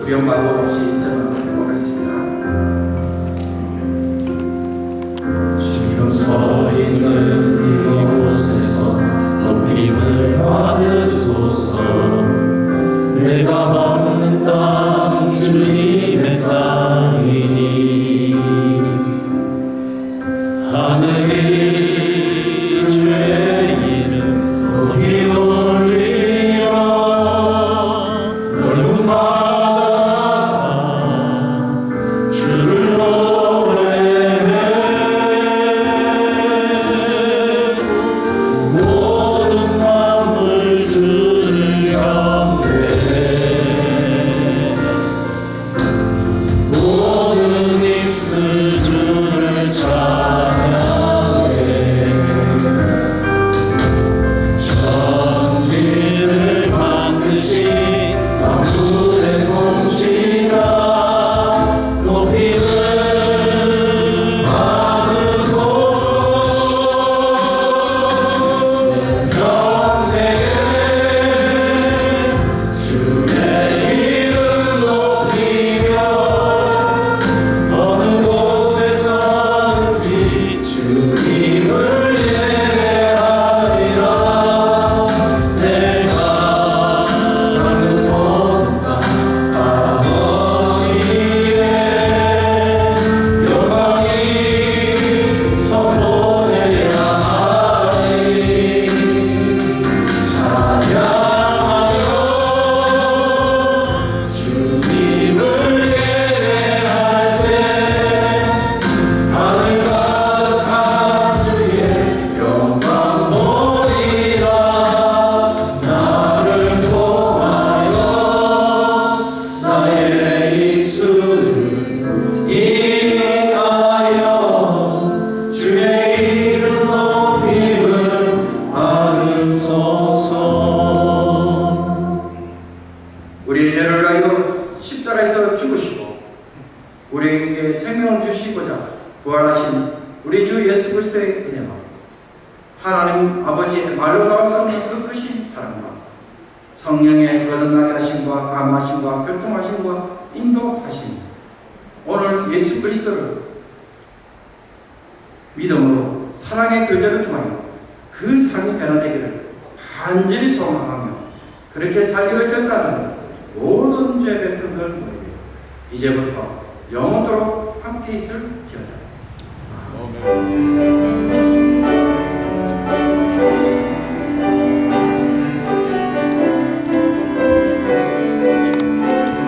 우리 엄마도 없이 저는 행복하겠습니다. 지금 서 있는 이곳에서 높임을 받으소서. 내가 먹는 땅 주님의 땅이니 하늘이 주의 이름 높이 올리며 넓음마다 주를 노래해 말로 나올 수 없는 그 크신 사랑과 성령의 거듭나게 하심과 감하심과 교통하심과 인도하심, 오늘 예수 그리스도를 믿음으로 사랑의 교제를 통하여 그 삶이 변화되기를 간절히 소망하며 그렇게 살기를 결단하는 모든 죄 백성들 모이며 이제부터 영원토록 함께 있을 기어다. 아멘.